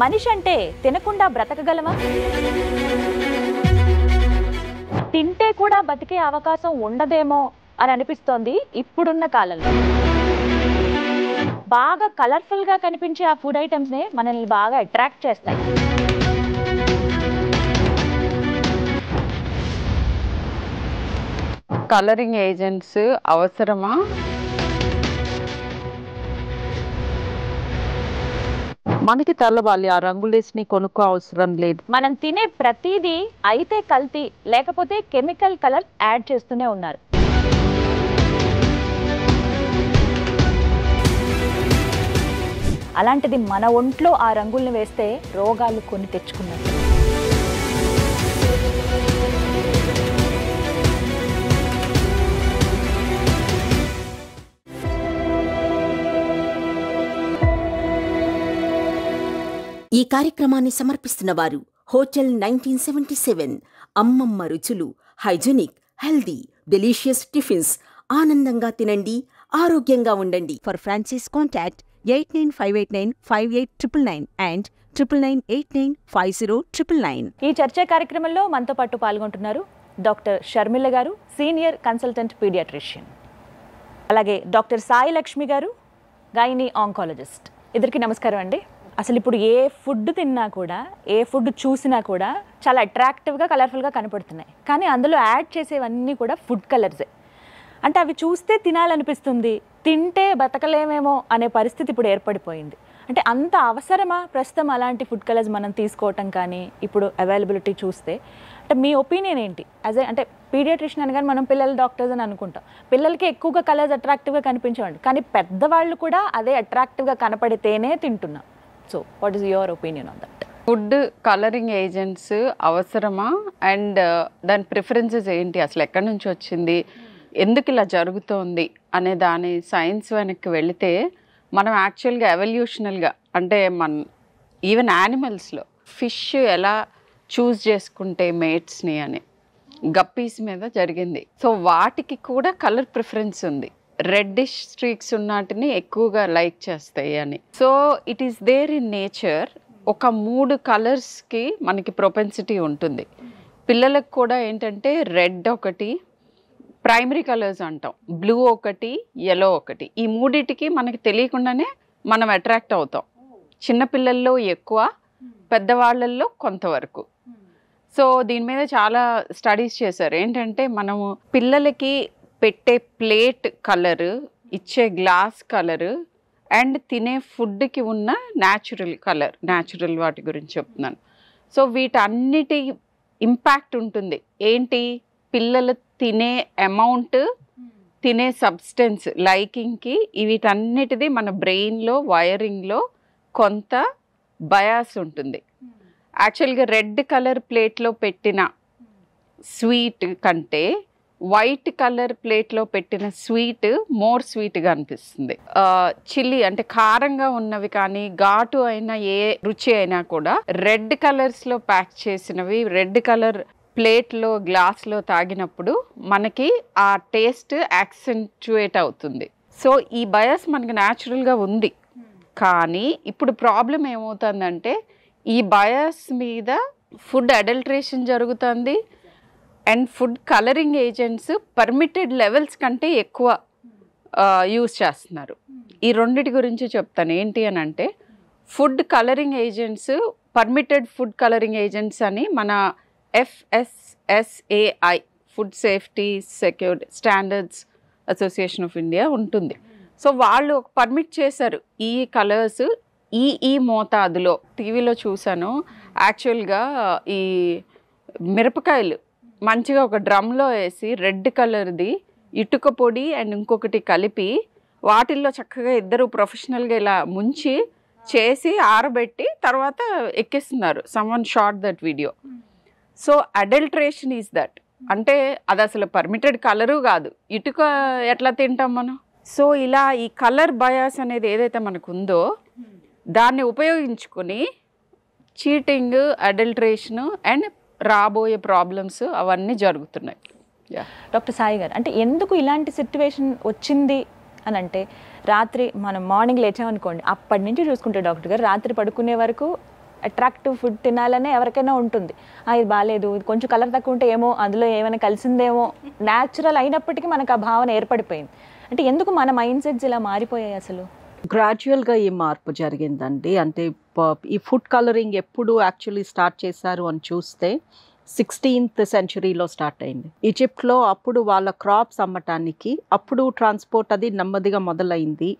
మనిషి అంటే తినకుండా బ్రతకగలమా? తింటే కూడా బతికే అవకాశం ఉండదేమో అని అనిపిస్తోంది ఇప్పుడున్న కాలంలో. బాగా కలర్ఫుల్ గా కనిపించే ఆ ఫుడ్ ఐటమ్స్ నే మనల్ని బాగా అట్రాక్ట్ చేస్తాయి. కలరింగ్ ఏజెంట్స్ అవసరమా? మనకి తెల్లవాలి, ఆ రంగులేసి కొనుక్కో అవసరం లేదు. మనం తినే ప్రతిదీ అయితే కల్తీ, లేకపోతే కెమికల్ కలర్ యాడ్ చేస్తూనే ఉన్నారు. అలాంటిది మన ఒంట్లో ఆ రంగుల్ని వేస్తే రోగాలు కొని తెచ్చుకున్నారు. ఈ కార్యక్రమాన్ని సమర్పిస్తున్న వారు హోటల్ 1977. అమ్మమ్మ రుచులు, హైజీనిక్, హెల్దీ, డెలిషియస్ టిఫిన్స్. ఆనందంగా తినండి, ఆరోగ్యంగా ఉండండి. For Francis contact 8958958999 and 9998950999. ఈ చర్చా కార్యక్రమంలో మనతో పాటు పాల్గొంటున్నారు డాక్టర్ షర్మిల గారు, సీనియర్ కన్సల్టెంట్ పీడియాట్రిషియన్. అలాగే డాక్టర్ సాయి లక్ష్మి గారు, గైనీ ఆంకాలజిస్ట్. ఇద్దరికి నమస్కారం అండి. అసలు ఇప్పుడు ఏ ఫుడ్ తిన్నా కూడా, ఏ ఫుడ్ చూసినా కూడా చాలా అట్రాక్టివ్గా, కలర్ఫుల్గా కనపడుతున్నాయి. కానీ అందులో యాడ్ చేసేవన్నీ కూడా ఫుడ్ కలర్సే. అంటే అవి చూస్తే తినాలనిపిస్తుంది, తింటే బతకలేమేమో అనే పరిస్థితి ఇప్పుడు ఏర్పడిపోయింది. అంటే అంత అవసరమా ప్రస్తుతం అలాంటి ఫుడ్ కలర్స్ మనం తీసుకోవటం? కానీ ఇప్పుడు అవైలబిలిటీ చూస్తే అంటే మీ ఒపీనియన్ ఏంటి? అంటే పీడియాట్రిషియన్ అని కానీ మనం పిల్లల డాక్టర్స్ అని అనుకుంటాం. పిల్లలకి ఎక్కువగా కలర్స్ అట్రాక్టివ్గా కనిపించవండి, కానీ పెద్దవాళ్ళు కూడా అదే అట్రాక్టివ్గా కనపడితేనే తింటున్నాం. So what is your opinion on that? Food colouring agents అవసరమా అండ్ దాని ప్రిఫరెన్సెస్ ఏంటి, అసలు ఎక్కడి నుంచి వచ్చింది, ఎందుకు ఇలా జరుగుతోంది అనే దాని సైన్స్ వెనక్కి వెళితే మనం యాక్చువల్గా ఎవల్యూషనల్గా అంటే ఈవెన్ యానిమల్స్లో ఫిష్ ఎలా చూస్ చేసుకుంటే మేట్స్ని అని గప్పీస్ మీద జరిగింది. సో వాటికి కూడా కలర్ ప్రిఫరెన్స్ ఉంది. రెడ్డిష్ స్ట్రీక్స్ ఉన్నటిని ఎక్కువగా లైక్ చేస్తాయి అని. So it is there in nature. ఒక 3 కలర్స్కి మనకి ప్రొపెన్సిటీ ఉంటుంది. పిల్లలకు కూడా ఏంటంటే రెడ్ ఒకటి, ప్రైమరీ కలర్స్ అంటాం, బ్లూ ఒకటి, యెల్లో ఒకటి. ఈ మూడిటికి మనకి తెలియకుండానే మనం అట్రాక్ట్ అవుతాం. చిన్నపిల్లల్లో ఎక్కువ, పెద్దవాళ్ళల్లో కొంతవరకు. సో దీని మీద చాలా స్టడీస్ చేశారు. ఏంటంటే మనము పిల్లలకి పెట్టే ప్లేట్ కలరు, ఇచ్చే గ్లాస్ కలరు అండ్ తినే ఫుడ్కి ఉన్న న్యాచురల్ కలర్, న్యాచురల్ వాటి గురించి చెప్తున్నాను. సో వీటన్నిటి ఇంపాక్ట్ ఉంటుంది. ఏంటి, పిల్లలు తినే అమౌంట్, తినే సబ్స్టెన్స్, లైకింగ్కి, వీటన్నిటిది మన బ్రెయిన్లో వైరింగ్లో కొంత బయాస్ ఉంటుంది. యాక్చువల్గా రెడ్ కలర్ ప్లేట్లో పెట్టిన స్వీట్ కంటే వైట్ కలర్ ప్లేట్లో పెట్టిన స్వీట్ మోర్ స్వీట్గా అనిపిస్తుంది. చిల్లీ అంటే కారంగా ఉన్నవి కానీ ఘాటు అయిన ఏ రుచి అయినా కూడా రెడ్ కలర్స్లో ప్యాక్ చేసినవి, రెడ్ కలర్ ప్లేట్లో గ్లాస్లో తాగినప్పుడు మనకి ఆ టేస్ట్ యాక్సెంచుయేట్ అవుతుంది. సో ఈ బయాస్ మనకి న్యాచురల్గా ఉంది. కానీ ఇప్పుడు ప్రాబ్లం ఏమవుతుందంటే ఈ బయాస్ మీద ఫుడ్ అడల్ట్రేషన్ జరుగుతుంది and food colouring agents permitted levels కంటే ఎక్కువ యూజ్ చేస్తున్నారు. ఈ రెండిటి గురించి చెప్తాను. ఏంటి అని అంటే food colouring agents, permitted food colouring agents అని మన FSSAI food safety security standards association of India ఉంటుంది. సో వాళ్ళు పర్మిట్ చేశారు ఈ కలర్స్ ఈ మోతాదులో. టీవీలో చూసాను. యాక్చువల్గా ఈ మిరపకాయలు మంచిగా ఒక డ్రమ్లో వేసి రెడ్ కలర్ది ఇటుక పొడి అండ్ ఇంకొకటి కలిపి వాటిల్లో చక్కగా ఇద్దరు ప్రొఫెషనల్గా ఇలా ముంచి చేసి ఆరబెట్టి తర్వాత ఎక్కిస్తున్నారు. Someone shot that video. So adulteration is that. అంటే అది అసలు పర్మిటెడ్ కలరు కాదు, ఇటుక ఎట్లా తింటాం మనం. సో ఇలా ఈ కలర్ బయాస్ అనేది ఏదైతే మనకు ఉందో దాన్ని ఉపయోగించుకొని చీటింగ్, అడల్ట్రేషన్ అండ్ రాబోయే ప్రాబ్లమ్స్ అవన్నీ జరుగుతున్నాయి. డాక్టర్ సాయి గారు, అంటే ఎందుకు ఇలాంటి సిట్యువేషన్ వచ్చింది అని అంటే, రాత్రి మనం మార్నింగ్ లేచామనుకోండి, అప్పటి నుంచి చూసుకుంటే డాక్టర్ గారు రాత్రి పడుకునే వరకు అట్రాక్టివ్ ఫుడ్ తినాలనే ఎవరికైనా ఉంటుంది. ఇది బాగాలేదు, ఇది కొంచెం కలర్ తక్కువ ఉంటే ఏమో అందులో ఏమైనా కలిసిందేమో, న్యాచురల్ అయినప్పటికీ మనకు ఆ భావన ఏర్పడిపోయింది. అంటే ఎందుకు మన మైండ్ సెట్స్ ఇలా మారిపోయాయి అసలు? గ్రాడ్యువల్గా ఈ మార్పు జరిగిందండి. అంటే ఈ ఫుడ్ కలరింగ్ ఎప్పుడు యాక్చువల్లీ స్టార్ట్ చేశారు అని చూస్తే 16th centuryలో స్టార్ట్ అయింది ఈజిప్ట్లో. అప్పుడు వాళ్ళ క్రాప్స్ అమ్మటానికి అప్పుడు ట్రాన్స్పోర్ట్ అది నెమ్మదిగా మొదలైంది.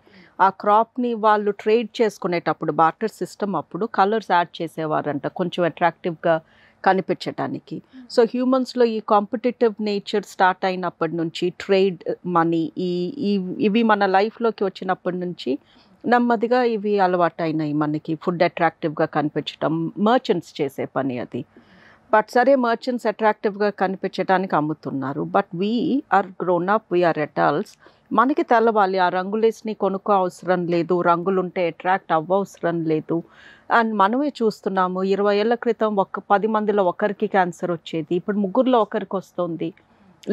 ఆ క్రాప్ని వాళ్ళు ట్రేడ్ చేసుకునేటప్పుడు బార్టర్ సిస్టమ్ అప్పుడు కలర్స్ యాడ్ చేసేవారంట కొంచెం అట్రాక్టివ్గా కనిపించటానికి. సో హ్యూమన్స్లో ఈ కాంపిటేటివ్ నేచర్ స్టార్ట్ అయినప్పటి నుంచి ట్రేడ్ మనీ ఇవి మన లైఫ్లోకి వచ్చినప్పటి నుంచి నెమ్మదిగా ఇవి అలవాటు అయినాయి మనకి. ఫుడ్ అట్రాక్టివ్గా కనిపించడం మర్చెంట్స్ చేసే పని అది. బట్ సరే మర్చెంట్స్ అట్రాక్టివ్గా కనిపించడానికి అమ్ముతున్నారు. But we are grown up, we are adults. మనకి తెలవాలి ఆ రంగులేసిని కొనుక్కో అవసరం లేదు, రంగులుంటే అట్రాక్ట్ అవ్వవసరం లేదు. అండ్ మనమే చూస్తున్నాము 20 ఏళ్ల క్రితం 10 మందిలో ఒకరికి క్యాన్సర్ వచ్చేది, ఇప్పుడు 3 ఒకరికి వస్తుంది.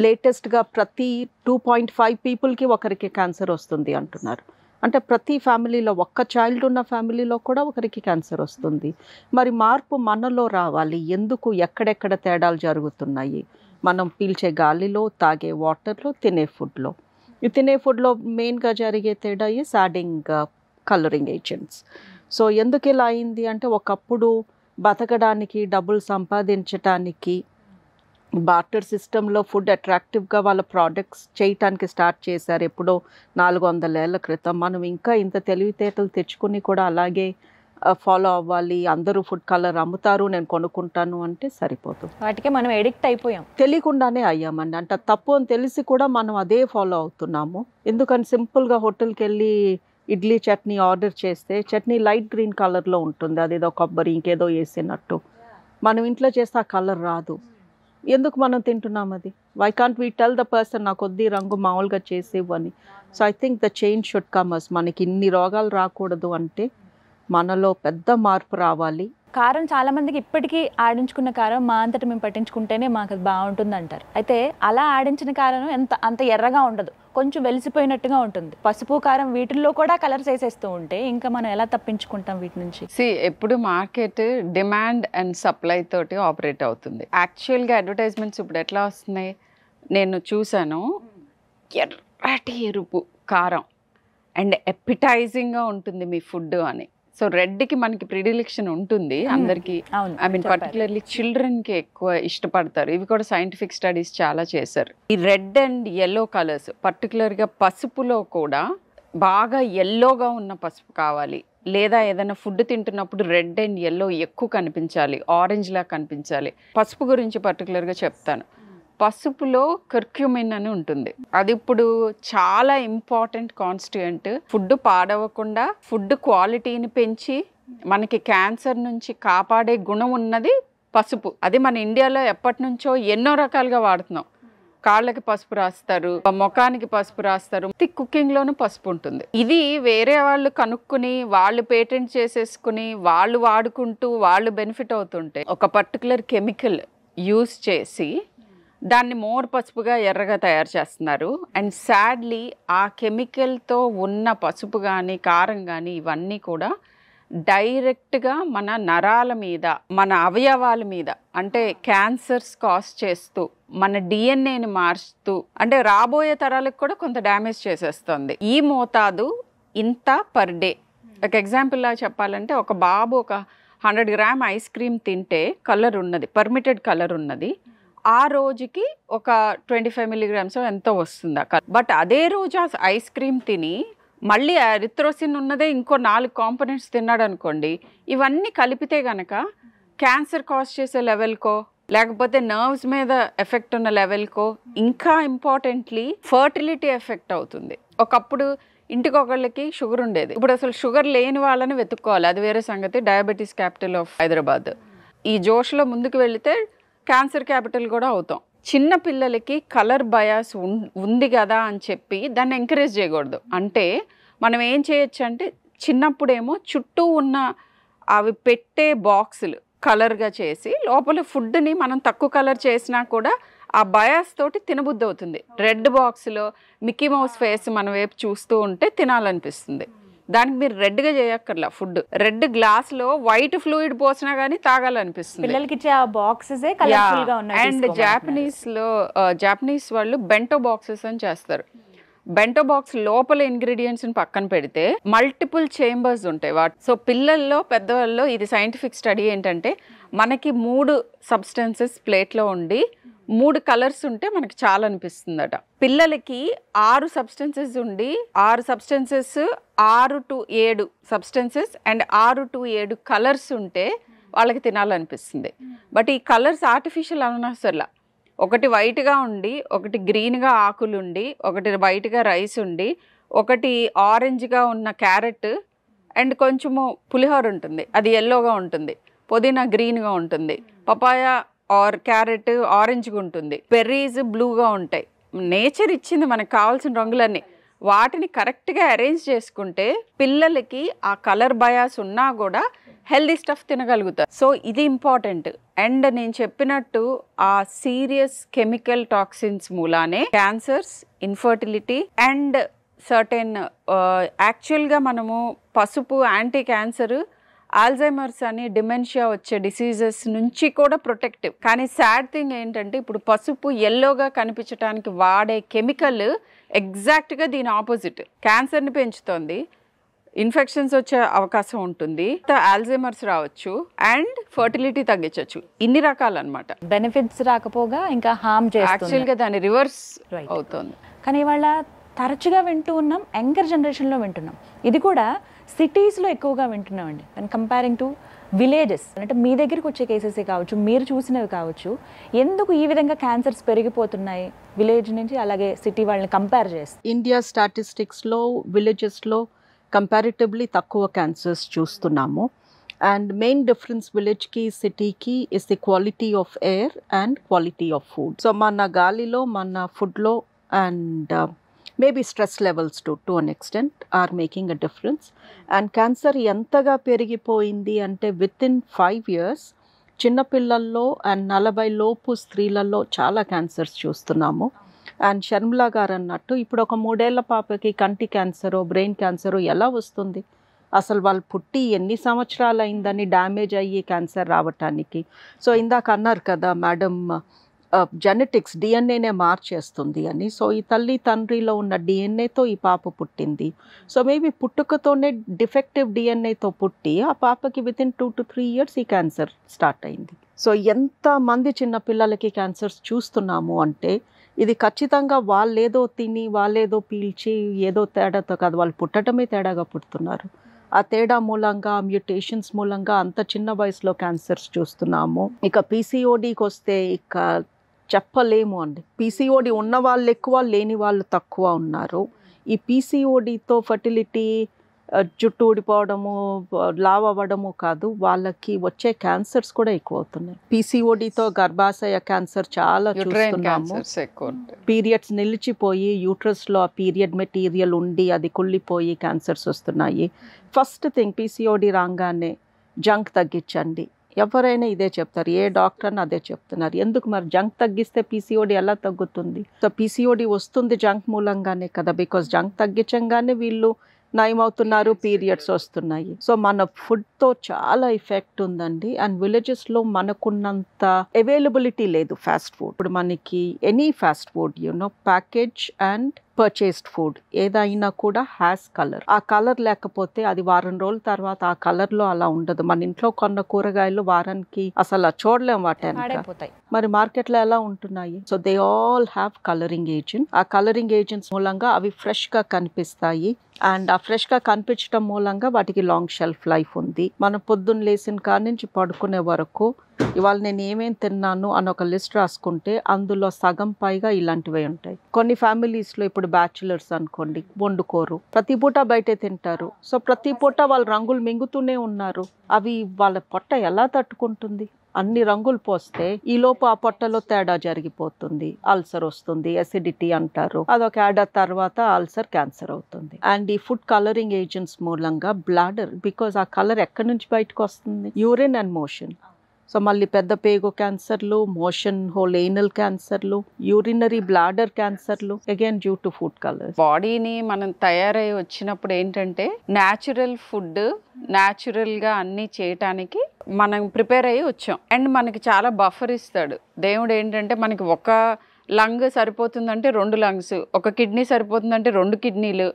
లేటెస్ట్గా ప్రతి 2.5 పీపుల్కి ఒకరికి క్యాన్సర్ వస్తుంది అంటున్నారు. అంటే ప్రతి ఫ్యామిలీలో ఒక్క చైల్డ్ ఉన్న ఫ్యామిలీలో కూడా ఒకరికి క్యాన్సర్ వస్తుంది. మరి మార్పు మనలో రావాలి. ఎందుకు ఎక్కడెక్కడ తేడాలు జరుగుతున్నాయి? మనం పీల్చే గాలిలో, తాగే వాటర్లో, తినే ఫుడ్లో. ఈ తినే ఫుడ్లో మెయిన్గా జరిగే తేడా ఈ యాడింగ్ కలరింగ్ ఏజెంట్స్. సో ఎందుకు ఇలా అయింది అంటే ఒకప్పుడు బతకడానికి, డబ్బులు సంపాదించడానికి బార్టర్ సిస్టంలో ఫుడ్ అట్రాక్టివ్గా వాళ్ళ ప్రోడక్ట్స్ చేయటానికి స్టార్ట్ చేశారు ఎప్పుడో 400 ఏళ్ల క్రితం. మనం ఇంకా ఇంత తెలివితేటలు తెచ్చుకుని కూడా అలాగే ఫాలో అవ్వాలి. అందరూ ఫుడ్ కలర్ అమ్ముతారు, నేను కొనుక్కుంటాను అంటే సరిపోదు. వాటికే మనం ఎడిక్ట్ అయిపోయాం, తెలియకుండానే అయ్యామండి. అంటే తప్పు అని తెలిసి కూడా మనం అదే ఫాలో అవుతున్నాము. ఎందుకని సింపుల్గా హోటల్కి వెళ్ళి ఇడ్లీ చట్నీ ఆర్డర్ చేస్తే చట్నీ లైట్ గ్రీన్ కలర్లో ఉంటుంది, అదేదో కొబ్బరి ఇంకేదో వేసినట్టు. మనం ఇంట్లో చేస్తే ఆ కలర్ రాదు. ఎందుకు మనం తింటున్నాం అది? Why can't we tell the person నాకు కొద్ది రంగు మామూలుగా చేసేవని? So I think the change should come us. మనకి ఇన్ని రోగాలు రాకూడదు అంటే మనలో పెద్ద మార్పు రావాలి. కారం చాలా మందికి ఇప్పటికీ ఆడించుకున్న కారం మా అంతటి మేము పట్టించుకుంటేనే మాకు అది బాగుంటుంది అంటారు. అయితే అలా ఆడించిన కారం అంత ఎర్రగా ఉండదు, కొంచెం వెలిసిపోయినట్టుగా ఉంటుంది. పసుపు, కారం వీటిల్లో కూడా కలర్స్ వేసేస్తూ ఉంటే ఇంకా మనం ఎలా తప్పించుకుంటాం వీటి నుంచి? ఎప్పుడు మార్కెట్ డిమాండ్ అండ్ సప్లై తోటి ఆపరేట్ అవుతుంది. యాక్చువల్గా అడ్వర్టైజ్మెంట్స్ ఇప్పుడు ఎట్లా వస్తున్నాయి, నేను చూసాను, ఎర్రటి ఎరుపు కారం అండ్ ఎపిటైజింగ్గా ఉంటుంది మీ ఫుడ్ అని. సో రెడ్కి మనకి ప్రిడిలెక్షన్ ఉంటుంది అందరికి. ఐ మీన్ పర్టికులర్లీ చిల్డ్రన్కి ఎక్కువ ఇష్టపడతారు. ఇవి కూడా సైంటిఫిక్ స్టడీస్ చాలా చేశారు. ఈ రెడ్ అండ్ ఎల్లో కలర్స్, పర్టికులర్గా పసుపులో కూడా బాగా ఎల్లోగా ఉన్న పసుపు కావాలి, లేదా ఏదైనా ఫుడ్ తింటున్నప్పుడు రెడ్ అండ్ ఎల్లో ఎక్కువ కనిపించాలి, ఆరెంజ్లా కనిపించాలి. పసుపు గురించి పర్టికులర్గా చెప్తాను. పసుపులో కర్క్యూమిన్ అని ఉంటుంది, అది ఇప్పుడు చాలా ఇంపార్టెంట్ కాన్స్టిట్యూయెంట్. ఫుడ్ పాడవకుండా ఫుడ్ క్వాలిటీని పెంచి మనకి క్యాన్సర్ నుంచి కాపాడే గుణం ఉన్నది పసుపు. అది మన ఇండియాలో ఎప్పటి నుంచో ఎన్నో రకాలుగా వాడుతున్నాం. కాళ్ళకి పసుపు రాస్తారు, ముఖానికి పసుపు రాస్తారు, కుకింగ్లోనూ పసుపు ఉంటుంది. ఇది వేరే వాళ్ళు కనుక్కుని వాళ్ళు పేటెంట్ చేసేసుకుని వాళ్ళు వాడుకుంటూ వాళ్ళు బెనిఫిట్ అవుతుంటే ఒక పర్టికులర్ కెమికల్ యూజ్ చేసి దాన్ని మోర్ పసుపుగా ఎర్రగా తయారు చేస్తున్నారు. అండ్ సాడ్లీ ఆ కెమికల్తో ఉన్న పసుపు కానీ కారం కానీ ఇవన్నీ కూడా డైరెక్ట్గా మన నరాల మీద, మన అవయవాల మీద, అంటే క్యాన్సర్స్ కాజ్ చేస్తూ, మన డిఎన్ఏని మార్చుతూ, అంటే రాబోయే తరాలకు కూడా కొంత డ్యామేజ్ చేసేస్తుంది. ఈ మోతాదు ఇంత పర్ డే. ఒక ఎగ్జాంపుల్లా చెప్పాలంటే ఒక బాబు ఒక 100 గ్రామ్ ఐస్ క్రీమ్ తింటే కలర్ ఉన్నది, పర్మిటెడ్ కలర్ ఉన్నది, ఆ రోజుకి ఒక 25 మిల్లీగ్రామ్స్ ఎంతో వస్తుంది ఆ కలర్. బట్ అదే రోజు ఆ ఐస్ క్రీమ్ తిని మళ్ళీ ఎరిథ్రోసిన్ ఉన్నదే ఇంకో 4 కాంపోనెంట్స్ తిన్నాడు అనుకోండి, ఇవన్నీ కలిపితే గనక క్యాన్సర్ కాజ్ చేసే లెవెల్కో లేకపోతే నర్వ్స్ మీద ఎఫెక్ట్ ఉన్న లెవెల్కో, ఇంకా ఇంపార్టెంట్లీ ఫర్టిలిటీ ఎఫెక్ట్ అవుతుంది. ఒకప్పుడు ఇంటికి ఒకళ్ళకి షుగర్ ఉండేది, ఇప్పుడు అసలు షుగర్ లేని వాళ్ళని వెతుక్కోవాలి, అది వేరే సంగతి. Diabetes capital of Hyderabad. ఈ జోష్లో ముందుకు వెళితే క్యాన్సర్ క్యాపిటల్ కూడా అవుతాం. చిన్న పిల్లలకి కలర్ బయాస్ ఉంది కదా అని చెప్పి దాన్ని ఎంకరేజ్ చేయకూడదు. అంటే మనం ఏం చేయొచ్చు అంటే చిన్నప్పుడేమో చుట్టూ ఉన్న అవి పెట్టే బాక్సులు కలర్గా చేసి లోపల ఫుడ్ని మనం తక్కువ కలర్ చేసినా కూడా ఆ బయాస్ తోటి తినబుద్ధి అవుతుంది. రెడ్ బాక్స్లో మిక్కీ మౌస్ ఫేస్ మన వైపు చూస్తూ ఉంటే తినాలనిపిస్తుంది. దానికి మీరు రెడ్గా చేయక్కర్లా ఫుడ్. రెడ్ గ్లాస్లో వైట్ ఫ్లూయిడ్ పోసినా కానీ తాగాలనిపిస్తుంది. పిల్లలకి ఇచ్చే ఆ బాక్సెస్ కలర్ఫుల్ గా ఉన్నాయి. అండ్ జాపనీస్ వాళ్ళు బెంటో బాక్సెస్ అని చేస్తారు. బెంటో బాక్స్ లోపల ఇంగ్రీడియంట్స్ని పక్కన పెడితే మల్టిపుల్ చేంబర్స్ ఉంటాయి వాటి. సో పిల్లల్లో పెద్దవాళ్ళలో ఇది సైంటిఫిక్ స్టడీ ఏంటంటే మనకి 3 సబ్స్టెన్సెస్ ప్లేట్లో ఉండి 3 కలర్స్ ఉంటే మనకి చాలా అనిపిస్తుందట. పిల్లలకి 6 సబ్స్టెన్సెస్ ఉండి 6 substances 6 to 7 substances and 6 to 7 colours ఉంటే వాళ్ళకి తినాలనిపిస్తుంది. బట్ ఈ కలర్స్ ఆర్టిఫిషియల్ అనవసరంలా. ఒకటి వైట్గా ఉండి, ఒకటి గ్రీన్గా ఆకులు ఉండి, ఒకటి వైట్గా రైస్ ఉండి, ఒకటి ఆరెంజ్గా ఉన్న క్యారెట్ అండ్ కొంచెము పులిహోర ఉంటుంది, అది ఎల్లోగా ఉంటుంది, పుదీనా గ్రీన్గా ఉంటుంది, పపాయ ఆర్ క్యారెట్ ఆరెంజ్గా ఉంటుంది, బెర్రీస్ బ్లూగా ఉంటాయి. నేచర్ ఇచ్చింది మనకు కావాల్సిన రంగులన్నీ. వాటిని కరెక్ట్గా అరేంజ్ చేసుకుంటే పిల్లలకి ఆ కలర్ బయాస్ ఉన్నా కూడా హెల్దీ స్టఫ్ తినగలుగుతారు. సో ఇది ఇంపార్టెంట్. అండ్ నేను చెప్పినట్టు ఆ సీరియస్ కెమికల్ టాక్సిన్స్ మూలానే క్యాన్సర్స్, ఇన్ఫర్టిలిటీ అండ్ సర్టెన్ యాక్చువల్గా మనము పసుపు యాంటీ క్యాన్సర్, ఆల్జైమర్స్ అని డిమెన్షియా వచ్చే డిసీజెస్ నుంచి కూడా ప్రొటెక్టివ్. కానీ సాడ్ థింగ్ ఏంటంటే ఇప్పుడు పసుపు ఎల్లోగా కనిపించడానికి వాడే కెమికల్ ఎగ్జాక్ట్గా దీని ఆపోజిట్, క్యాన్సర్ని పెంచుతుంది, ఇన్ఫెక్షన్స్ వచ్చే అవకాశం ఉంటుంది, ఆల్జైమర్స్ రావచ్చు అండ్ ఫర్టిలిటీ తగ్గించవచ్చు. ఇన్ని రకాలు అనమాట. బెనిఫిట్స్ రాకపోగా ఇంకా హార్మ్ చేస్తుంది. యాక్చువల్గా దాని రివర్స్ అవుతుంది. కానీ ఇవాళ తరచుగా వింటూ ఉన్నాం, యంగర్ జనరేషన్లో వింటున్నాం. ఇది కూడా సిటీస్లో ఎక్కువగా వింటున్నామండి అండ్ కంపేరింగ్ టు విలేజెస్. అంటే మీ దగ్గరికి వచ్చే కేసెస్ కావచ్చు, మీరు చూసినవి కావచ్చు. ఎందుకు ఈ విధంగా క్యాన్సర్స్ పెరిగిపోతున్నాయి విలేజ్ నుంచి అలాగే సిటీ వాళ్ళని కంపేర్ చేస్తే? ఇండియా స్టాటిస్టిక్స్లో విలేజెస్లో కంపారిటివ్లీ తక్కువ క్యాన్సర్స్ చూస్తున్నాము. అండ్ మెయిన్ డిఫరెన్స్ విలేజ్కి సిటీకి is the quality of air and quality of food. So మన గాలిలో, మన ఫుడ్లో and maybe stress levels to an extent are making a difference. And cancer ఎంతగా పెరిగిపోయింది అంటే వితిన్ 5 years చిన్నపిల్లల్లో అండ్ 40 లోపు స్త్రీలలో చాలా క్యాన్సర్స్ చూస్తున్నాము. అండ్ షర్మిలా గారు అన్నట్టు ఇప్పుడు ఒక 3 ఏళ్ల పాపకి కంటి క్యాన్సరో బ్రెయిన్ క్యాన్సరో ఎలా వస్తుంది? అసలు వాళ్ళు పుట్టి ఎన్ని సంవత్సరాలు అయిందని డ్యామేజ్ అయ్యి క్యాన్సర్ రావటానికి. సో ఇందాక అన్నారు కదా మేడం, జెనెటిక్స్ డిఎన్ఏనే మార్చేస్తుంది అని. సో ఈ తల్లి తండ్రిలో ఉన్న డిఎన్ఏతో ఈ పాప పుట్టింది. సో మేబీ పుట్టుకతోనే డిఫెక్టివ్ డిఎన్ఏతో పుట్టి ఆ పాపకి వితిన్ 2 to 3 years ఈ క్యాన్సర్ స్టార్ట్ అయింది. సో ఎంతమంది చిన్న పిల్లలకి క్యాన్సర్స్ చూస్తున్నాము అంటే ఇది ఖచ్చితంగా వాళ్ళేదో తిని వాళ్ళేదో పీల్చి ఏదో తేడాతో కాదు, వాళ్ళు పుట్టడమే తేడాగా పుడుతున్నారు. ఆ తేడా మూలంగా, మ్యూటేషన్స్ మూలంగా అంత చిన్న వయసులో క్యాన్సర్స్ చూస్తున్నాము. ఇక పీసీఓడికి వస్తే ఇక చెప్పలేము అండి. పీసీఓడి ఉన్న వాళ్ళు ఎక్కువ, లేని వాళ్ళు తక్కువ ఉన్నారు. ఈ పీసీఓడితో ఫర్టిలిటీ, జుట్టు ఊడిపోవడము, లావ్ అవ్వడము కాదు, వాళ్ళకి వచ్చే క్యాన్సర్స్ కూడా ఎక్కువ అవుతున్నాయి. పీసీఓడితో గర్భాశయ క్యాన్సర్ చాలా చూస్తున్నాము. పీరియడ్స్ నిలిచిపోయి యూట్రస్లో ఆ పీరియడ్ మెటీరియల్ ఉండి అది కుళ్ళిపోయి క్యాన్సర్స్ వస్తున్నాయి. ఫస్ట్ థింగ్ పీసీఓడి రాగానే జంక్ తగ్గించండి. ఎవరైనా ఇదే చెప్తారు, ఏ డాక్టర్ అని అదే చెప్తున్నారు. ఎందుకు మరి జంక్ తగ్గిస్తే పీసీఓడి ఎలా తగ్గుతుంది? సో పీసీఓడి వస్తుంది జంక్ మూలంగానే కదా, బికాస్ జంక్ తగ్గించంగానే వీళ్ళు నయమవుతున్నారు, పీరియడ్స్ వస్తున్నాయి. సో మన ఫుడ్తో చాలా ఎఫెక్ట్ ఉందండి. అండ్ విలేజెస్లో మనకున్నంత అవైలబిలిటీ లేదు ఫాస్ట్ ఫుడ్. ఇప్పుడు మనకి any fast food package and purchased food ఏదైనా కూడా హ్యాస్ కలర్. ఆ కలర్ లేకపోతే అది వారం రోజుల తర్వాత ఆ కలర్లో అలా ఉండదు. మన ఇంట్లో కొన్న కూరగాయలు వారానికి అసలు చూడలేం వాటి. మరి మార్కెట్లో ఎలా ఉంటున్నాయి? So they all have colouring agent. ఆ కలరింగ్ ఏజెంట్స్ మూలంగా అవి ఫ్రెష్గా కనిపిస్తాయి. అండ్ ఆ ఫ్రెష్గా కనిపించడం మూలంగా వాటికి లాంగ్ షెల్ఫ్ లైఫ్ ఉంది. మనం పొద్దున్న లేచిన కాడ నుంచి పడుకునే వరకు ఇవాళ నేను ఏమేమి తిన్నాను అని ఒక లిస్ట్ రాసుకుంటే అందులో సగం పైగా ఇలాంటివే ఉంటాయి. కొన్ని ఫ్యామిలీస్లో ఇప్పుడు బ్యాచులర్స్ అనుకోండి, వండుకోరు, ప్రతి పూట బయటే తింటారు. సో ప్రతి పూట వాళ్ళు రంగులు మింగుతూనే ఉన్నారు. అవి వాళ్ళ పొట్ట ఎలా తట్టుకుంటుంది? అన్ని రంగులు పోస్తే ఈ లోపు ఆ పొట్టలో తేడా జరిగిపోతుంది, అల్సర్ వస్తుంది, అసిడిటీ అంటారు. అదొక ఏడాది తర్వాత అల్సర్ క్యాన్సర్ అవుతుంది. అండ్ ఈ ఫుడ్ కలరింగ్ ఏజెంట్స్ మూలంగా బ్లాడర్, బికాజ్ ఆ కలర్ ఎక్కడి నుంచి బయటకు వస్తుంది? Urine and motion. సో మళ్ళీ పెద్ద పేగు క్యాన్సర్లు, మోషన్ హోల్ ఏనల్ క్యాన్సర్లు, యూరినరీ బ్లాడర్ క్యాన్సర్లు, again due to food colours. బాడీని మనం తయారై వచ్చినప్పుడు ఏంటంటే న్యాచురల్ ఫుడ్ న్యాచురల్గా అన్నీ చేయటానికి మనం ప్రిపేర్ అయ్యి వచ్చాం. అండ్ మనకి చాలా బఫర్ ఇస్తాడు దేవుడు. ఏంటంటే మనకి ఒక లంగ్ సరిపోతుందంటే 2 లంగ్స్, ఒక కిడ్నీ సరిపోతుందంటే 2 కిడ్నీలు,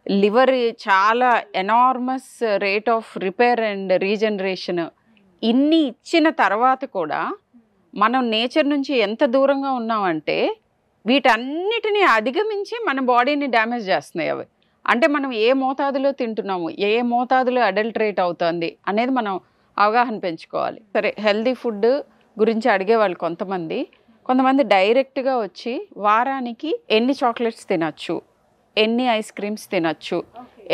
లివర్ చాలా enormous rate of repair and regeneration. ఇన్ని ఇచ్చిన తర్వాత కూడా మనం నేచర్ నుంచి ఎంత దూరంగా ఉన్నామంటే వీటన్నిటిని అధిగమించి మన బాడీని డ్యామేజ్ చేస్తున్నాయి అవి. అంటే మనం ఏ మోతాదులో తింటున్నాము, ఏ మోతాదులో అడల్టరేట్ అవుతుంది అనేది మనం అవగాహన పెంచుకోవాలి. సరే, హెల్దీ ఫుడ్ గురించి అడిగేవాళ్ళు కొంతమంది డైరెక్ట్గా వచ్చి వారానికి ఎన్ని చాక్లెట్స్ తినచ్చు, ఎన్ని ఐస్ క్రీమ్స్ తినచ్చు,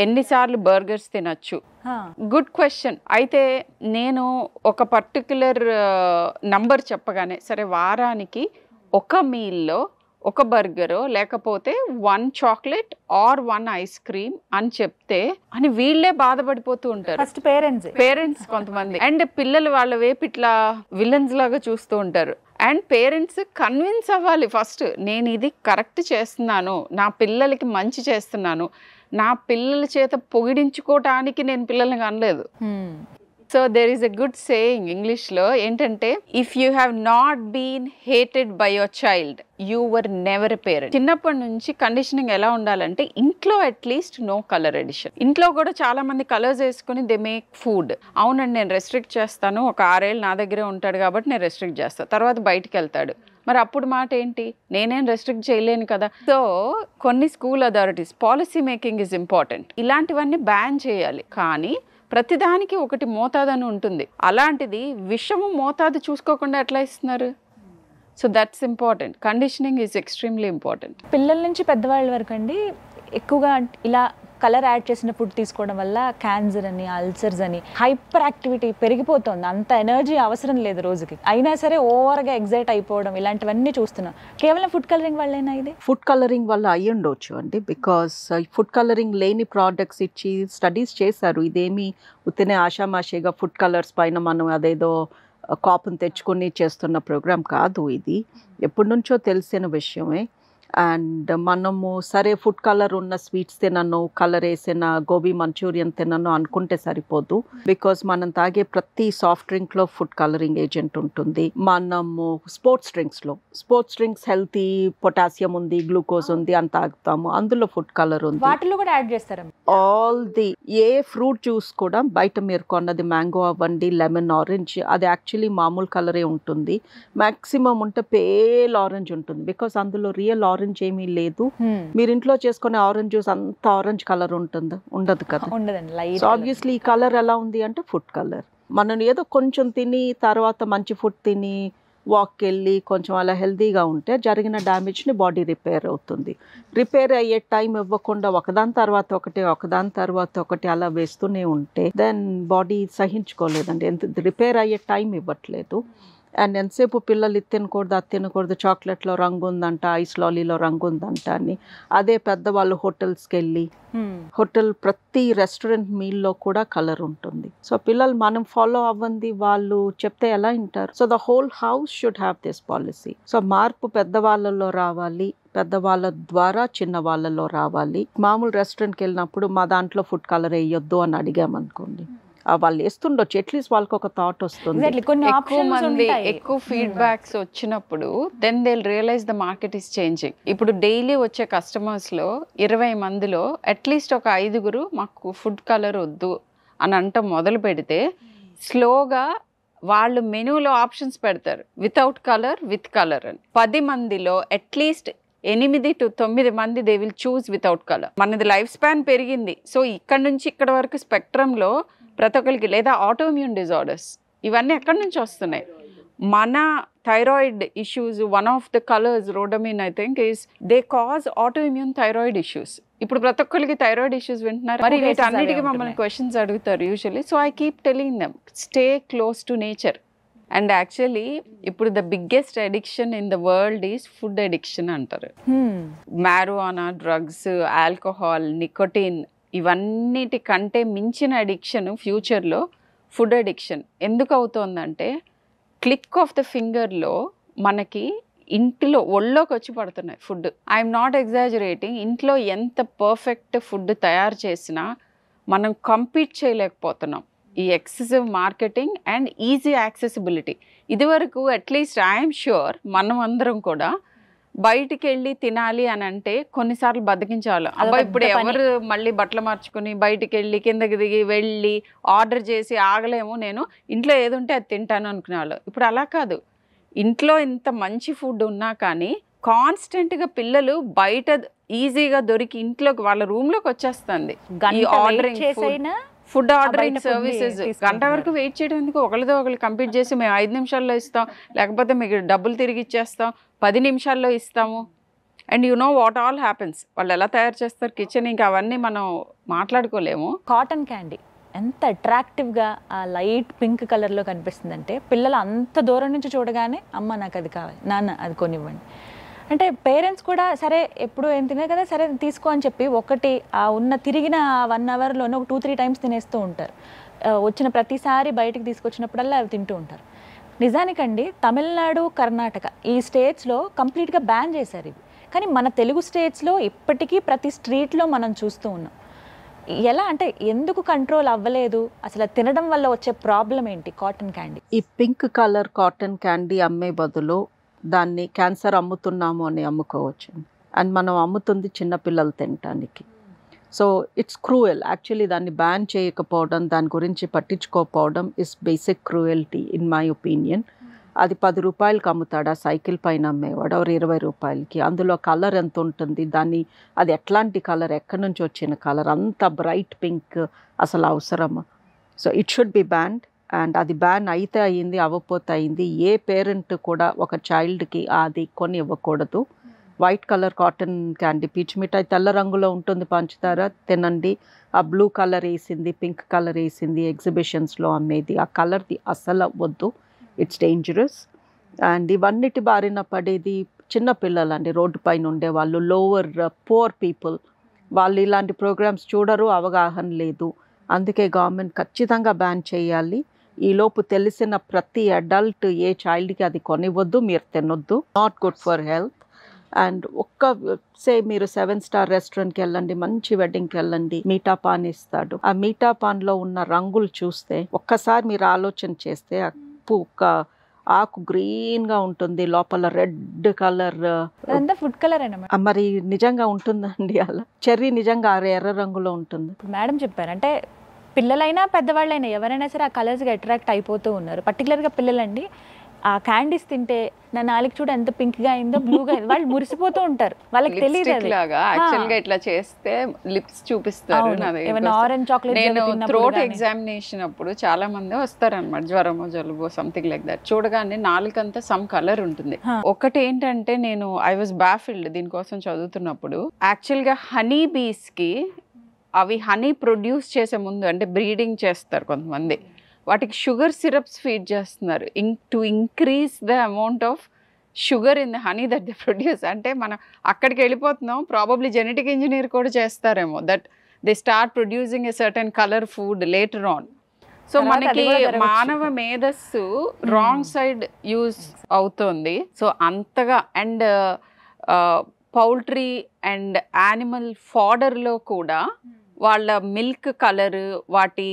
ఎన్నిసార్లు బర్గర్స్ తినచ్చు. Good question. అయితే నేను ఒక పర్టిక్యులర్ నంబర్ చెప్పగానే సరే వారానికి ఒక మీల్లో ఒక బర్గరో లేకపోతే 1 చాక్లెట్ ఆర్ 1 ఐస్ క్రీమ్ అని చెప్తే అని వీళ్ళే బాధపడిపోతూ ఉంటారు. ఫస్ట్ పేరెంట్స్ కొంతమంది. అండ్ పిల్లలు వాళ్ళ వైపు ఇట్లా విలన్స్ లాగా చూస్తూ ఉంటారు. అండ్ పేరెంట్స్ కన్విన్స్ అవ్వాలి ఫస్ట్, నేను ఇది కరెక్ట్ చేస్తున్నాను, నా పిల్లలకి మంచి చేస్తున్నాను, నా పిల్లల చేత పొగిడించుకోవటానికి నేను పిల్లల్ని కనలేదు. So there is a good saying ఇంగ్లీష్లో ఏంటంటే, if you have not been hated by your child you were never a parent. చిన్నప్పటి నుంచి కండిషనింగ్ ఎలా ఉండాలంటే ఇంట్లో అట్లీస్ట్ నో కలర్ ఎడిషన్. ఇంట్లో కూడా చాలా మంది కలర్స్ వేసుకుని దే మేక్ ఫుడ్. అవునండి నేను రెస్ట్రిక్ట్ చేస్తాను, ఒక 6 ఏళ్ళు నా దగ్గరే ఉంటాడు కాబట్టి నేను రెస్ట్రిక్ట్ చేస్తాను, తర్వాత బయటికి వెళ్తాడు, మరి అప్పుడు మాట ఏంటి, నేనేం రెస్ట్రిక్ట్ చేయలేను కదా. సో కొన్ని school authorities policy making is important. ఇలాంటివన్నీ బ్యాన్ చేయాలి. కానీ ప్రతిదానికి ఒకటి మోతాదు అని ఉంటుంది. అలాంటిది విషము మోతాదు చూసుకోకుండా ఎట్లా ఇస్తున్నారు? So that's important. Conditioning is extremely important. పిల్లల నుంచి పెద్దవాళ్ళ వరకు అండి ఎక్కువగా ఇలా కలర్ యాడ్ చేసిన ఫుడ్ తీసుకోవడం వల్ల క్యాన్సర్ అని, అల్సర్స్ అని, హైపర్ యాక్టివిటీ పెరిగిపోతుంది. అంత ఎనర్జీ అవసరం లేదు రోజుకి, అయినా సరే ఓవర్గా ఎగ్జైట్ అయిపోవడం, ఇలాంటివన్నీ చూస్తున్నాం. కేవలం ఫుడ్ కలరింగ్ వల్లేనా ఇది? ఫుడ్ కలరింగ్ వల్ల అయ్యి ఉండొచ్చు అండి. బికాస్ ఫుడ్ కలరింగ్ లేని ప్రోడక్ట్స్ ఇచ్చి స్టడీస్ చేశారు. ఇదేమి ఉత్తనే ఆషామాషిగా ఫుడ్ కలర్స్ పైన మనం అదేదో కాపును తెచ్చుకొని చేస్తున్న ప్రోగ్రామ్ కాదు. ఇది ఎప్పటి నుంచో తెలిసిన విషయమే. అండ్ మనము సరే ఫుడ్ కలర్ ఉన్న స్వీట్స్ తినను, కలర్ వేసిన గోబీ మంచూరియన్ తినను అనుకుంటే సరిపోదు. బికాస్ మనం తాగే ప్రతి సాఫ్ట్ డ్రింక్లో ఫుడ్ కలరింగ్ ఏజెంట్ ఉంటుంది. మనము స్పోర్ట్స్ డ్రింక్స్ హెల్తీ, పొటాషియం ఉంది, గ్లూకోజ్ ఉంది అని తాగుతాము, అందులో ఫుడ్ కలర్ ఉంది. వాటిలో కూడా యాడ్ చేస్తారు. All the A fruit juice కూడా బయట మీరు కొన్నది మ్యాంగో అవ్వండి, లెమన్, ఆరెంజ్, అది యాక్చువల్లీ మామూలు కలరే ఉంటుంది. మ్యాక్సిమం ఉంటే పేల్ ఆరెంజ్ ఉంటుంది. బికాస్ అందులో రియల్ ఆరెంజ్ ఏమీ లేదు. మీరు ఇంట్లో చేసుకునే ఆరెంజ్ జ్యూస్ అంత ఆరెంజ్ కలర్ ఉండదు కదా. సో ఆబ్వియస్లీ ఈ కలర్ ఎలా ఉంది అంటే ఫుడ్ కలర్. మనం ఏదో కొంచెం తిని తర్వాత మంచి ఫుడ్ తిని వాక్కి వెళ్ళి కొంచెం అలా హెల్తీగా ఉంటే జరిగిన డ్యామేజ్ని బాడీ రిపేర్ అవుతుంది. రిపేర్ అయ్యే టైం ఇవ్వకుండా ఒకదాని తర్వాత ఒకటి అలా వేస్తూనే ఉంటే దెన్ బాడీ సహించుకోలేదండి. ఎంత రిపేర్ అయ్యే టైం ఇవ్వట్లేదు. అండ్ ఎంతసేపు పిల్లలు ఇది తినకూడదు, చాక్లెట్లో రంగు ఉందంట, ఐస్ లాలీలో రంగు ఉందంట అని. అదే పెద్దవాళ్ళు హోటల్స్కి వెళ్ళి హోటల్ ప్రతి రెస్టారెంట్ మీల్లో కూడా కలర్ ఉంటుంది. సో పిల్లలు మనం ఫాలో అవ్వండి, వాళ్ళు చెప్తే ఎలా వింటారు? So the whole house should have this policy. So మార్పు పెద్దవాళ్ళలో రావాలి, పెద్దవాళ్ళ ద్వారా చిన్న వాళ్ళలో రావాలి. మామూలు రెస్టారెంట్కి వెళ్ళినప్పుడు మా దాంట్లో ఫుడ్ కలర్ వేయొద్దు అని అడిగామనుకోండి, వాళ్ళు వేస్తుండొచ్చు, అట్లీస్ట్ వాళ్ళకి ఒక థాట్ వస్తుంది. ఎక్కువ ఫీడ్బ్యాక్స్ వచ్చినప్పుడు then they realise the market is changing. ఇప్పుడు డైలీ వచ్చే కస్టమర్స్ లో 20 మందిలో అట్లీస్ట్ ఒక 5గురు మాకు ఫుడ్ కలర్ వద్దు అని అంట మొదలు పెడితే స్లోగా వాళ్ళు మెనూలో ఆప్షన్స్ పెడతారు, వితౌట్ కలర్, విత్ కలర్ అని. 10 మందిలో అట్లీస్ట్ 8 to 9 మంది they will choose without colour. మనది లైఫ్ స్పాన్ పెరిగింది. సో ఇక్కడ నుంచి ఇక్కడ వరకు స్పెక్ట్రంలో ప్రతి ఒక్కరికి, లేదా ఆటోఇమ్యూన్ డిజార్డర్స్ ఇవన్నీ ఎక్కడి నుంచి వస్తున్నాయి? మన thyroid issues, one of the colours rhodamine I think is they cause autoimmune thyroid issues. ఇప్పుడు ప్రతి ఒక్కరికి థైరాయిడ్ ఇష్యూస్ వింటున్నారు. మరి వీటన్నిటికీ మమ్మల్ని క్వశ్చన్స్ అడుగుతారు usually. So I keep telling them stay close to nature. And actually ఇప్పుడు the biggest addiction in the world is food addiction అంటారు. మ్యారిజువానా, డ్రగ్స్, ఆల్కహాల్, నికోటిన్, ఇవన్నిటికంటే మించిన అడిక్షన్ ఫ్యూచర్లో ఫుడ్ అడిక్షన్. ఎందుకు అవుతోందంటే క్లిక్ ఆఫ్ ద ఫింగర్లో మనకి ఇంటిలో ఒళ్ళోకి వచ్చి పడుతున్నాయి ఫుడ్. I'm not exaggerating. ఇంట్లో ఎంత పర్ఫెక్ట్ ఫుడ్ తయారు చేసినా మనం కంపీట్ చేయలేకపోతున్నాం ఈ excessive marketing and easy accessibility. ఇదివరకు అట్లీస్ట్ ఐఎమ్ ష్యూర్ మనం అందరం కూడా బయటికి వెళ్ళి తినాలి అని అంటే కొన్నిసార్లు బతికించాలి. అబ్బా ఇప్పుడు ఎవరు మళ్ళీ బట్టలు మార్చుకుని బయటికి వెళ్ళి కిందకి దిగి వెళ్ళి ఆర్డర్ చేసి ఆగలేము, నేను ఇంట్లో ఏది ఉంటే అది తింటాను అనుకునేవాళ్ళు. ఇప్పుడు అలా కాదు. ఇంట్లో ఇంత మంచి ఫుడ్ ఉన్నా కానీ కాన్స్టెంట్గా పిల్లలు బయట ఈజీగా దొరికి ఇంట్లోకి వాళ్ళ రూమ్లోకి వచ్చేస్తుంది. ఈ ఆర్డరింగ్ ఫుడ్ ఆర్డరింగ్ సర్వీసెస్ గంట వరకు వెయిట్ చేయడం ఎందుకు? ఒకరితో ఒకరు కంప్లీట్ చేసి మేము 5 నిమిషాల్లో ఇస్తాం, లేకపోతే మీకు డబ్బులు తిరిగి ఇచ్చేస్తాం, 10 నిమిషాల్లో ఇస్తాము. And you know what all happens. వాళ్ళు ఎలా తయారు చేస్తారు కిచెన్, ఇంకా అవన్నీ మనం మాట్లాడుకోలేము. కాటన్ క్యాండీ ఎంత అట్రాక్టివ్గా ఆ లైట్ పింక్ కలర్లో కనిపిస్తుందంటే పిల్లలు అంత దూరం నుంచి చూడగానే అమ్మ నాకు అది కావాలి, నాన్న అది కొనివ్వండి అంటే పేరెంట్స్ కూడా సరే ఎప్పుడు ఏం తినే కదా సరే తీసుకో అని చెప్పి ఒకటి ఉన్న తిరిగిన 1 అవర్లోనే ఒక 2-3 టైమ్స్ తినేస్తూ ఉంటారు. వచ్చిన ప్రతిసారి బయటికి తీసుకొచ్చినప్పుడల్లా అవి తింటూ ఉంటారు. నిజానికండి తమిళనాడు, కర్ణాటక ఈ స్టేట్స్లో కంప్లీట్గా బ్యాన్ చేశారు ఇవి. కానీ మన తెలుగు స్టేట్స్లో ఇప్పటికీ ప్రతి స్ట్రీట్లో మనం చూస్తూ ఉన్నాం. ఎలా అంటే ఎందుకు కంట్రోల్ అవ్వలేదు? అసలు తినడం వల్ల వచ్చే ప్రాబ్లం ఏంటి కాటన్ క్యాండీ? ఈ పింక్ కలర్ కాటన్ క్యాండీ అమ్మే బదులు దాన్ని క్యాన్సర్ అమ్ముతున్నాము అని అమ్ముకోవచ్చు. అండ్ మనం అమ్ముతుంది చిన్నపిల్లలు తినటానికి. So it's cruel. యాక్చువల్లీ దాన్ని బ్యాన్ చేయకపోవడం, దాని గురించి పట్టించుకోకపోవడం is basic cruelty in my opinion. అది 10 రూపాయలకి అమ్ముతాడు ఆ సైకిల్ పైన అమ్మేవాడు, 20 రూపాయలకి. అందులో కలర్ ఎంత ఉంటుంది, దాన్ని అది ఎట్లాంటి కలర్, ఎక్కడి నుంచి వచ్చిన కలర్, అంత బ్రైట్ పింక్ అసలు అవసరమా? So it should be banned. And అది బ్యాన్ అయితే అయ్యింది, అవ్వకపోతే అయింది. ఏ పేరెంట్ కూడా ఒక చైల్డ్కి అది కొని ఇవ్వకూడదు. వైట్ కలర్ కాటన్ క్యాండీ, పీచు మిఠాయి తెల్ల రంగులో ఉంటుంది, పంచుతార తినండి. ఆ బ్లూ కలర్ వేసింది, పింక్ కలర్ వేసింది ఎగ్జిబిషన్స్లో అమ్మేది, ఆ కలర్ది అసలు వద్దు. It's dangerous. అండ్ ఇవన్నిటి బారిన పడేది చిన్నపిల్లలండి, రోడ్డు పైన ఉండేవాళ్ళు, లోవర్ పూర్ పీపుల్. వాళ్ళు ఇలాంటి ప్రోగ్రామ్స్ చూడరు, అవగాహన లేదు. అందుకే గవర్నమెంట్ ఖచ్చితంగా బ్యాన్ చేయాలి. ఈలోపు తెలిసిన ప్రతి అడల్ట్ ఏ చైల్డ్కి అది కొనివ్వద్దు, మీరు తినొద్దు, not good for health. And మీరు 7 స్టార్ రెస్టారెంట్కి వెళ్ళండి, మంచి వెడ్డింగ్కి వెళ్ళండి, మీఠా పాన్ ఇస్తాడు. ఆ మీఠా పాన్లో ఉన్న రంగులు చూస్తే ఒక్కసారి మీరు ఆలోచన చేస్తే ఒక ఆకు గ్రీన్గా ఉంటుంది, లోపల రెడ్ కలర్, ఫుడ్ కలర్ అయినా మరి నిజంగా ఉంటుందండి అలా? చెర్రీ నిజంగా ఎర్ర రంగులో ఉంటుంది. మేడం చెప్పారు అంటే పిల్లలైనా పెద్దవాళ్ళైనా ఎవరైనా సరే ఆ కలర్స్గా అట్రాక్ట్ అయిపోతూ ఉన్నారు. పర్టికులర్గా పిల్లలండి ఆ క్యాండీస్ తింటే నా నాలుగు చూడ ఎంత పింక్గా అయిందో, బ్లూగా అయిందో, వాళ్ళు మురిసిపోతూ ఉంటారు. వాళ్ళకి తెలియదు యాక్చువల్గా ఇట్లా చేస్తే లిప్స్ చూపిస్తారు. Orange chocolate. నేను థ్రోట్ ఎగ్జామినేషన్ అప్పుడు చాలా మంది వస్తారనమాట, జ్వరమో జలుబో సంథింగ్ లైక్ దట్. చూడగానే నాలుకంతా సమ్ కలర్ ఉంటుంది. ఒకటి ఏంటంటే నేను ఐ వాజ్ బాఫిల్డ్ దీనికోసం చదువుతున్నప్పుడు. యాక్చువల్గా హనీ బీస్ కి అవి హనీ ప్రొడ్యూస్ చేసే ముందు అంటే బ్రీడింగ్ చేస్తారు కొంతమంది, వాటికి షుగర్ సిరప్స్ ఫీడ్ చేస్తున్నారు to increase the amount of sugar in the honey that they produce. అంటే మనం అక్కడికి వెళ్ళిపోతున్నాం. ప్రాబబ్లీ జెనెటిక్ ఇంజనీర్ కూడా చేస్తారేమో, that they start producing a certain colour food later on. So మనకి మానవ మేధస్సు రాంగ్ సైడ్ యూజ్ అవుతుంది. సో అంతగా అండ్ పౌల్ట్రీ అండ్ యానిమల్ ఫాడర్లో కూడా వాళ్ళ మిల్క్ కలరు, వాటి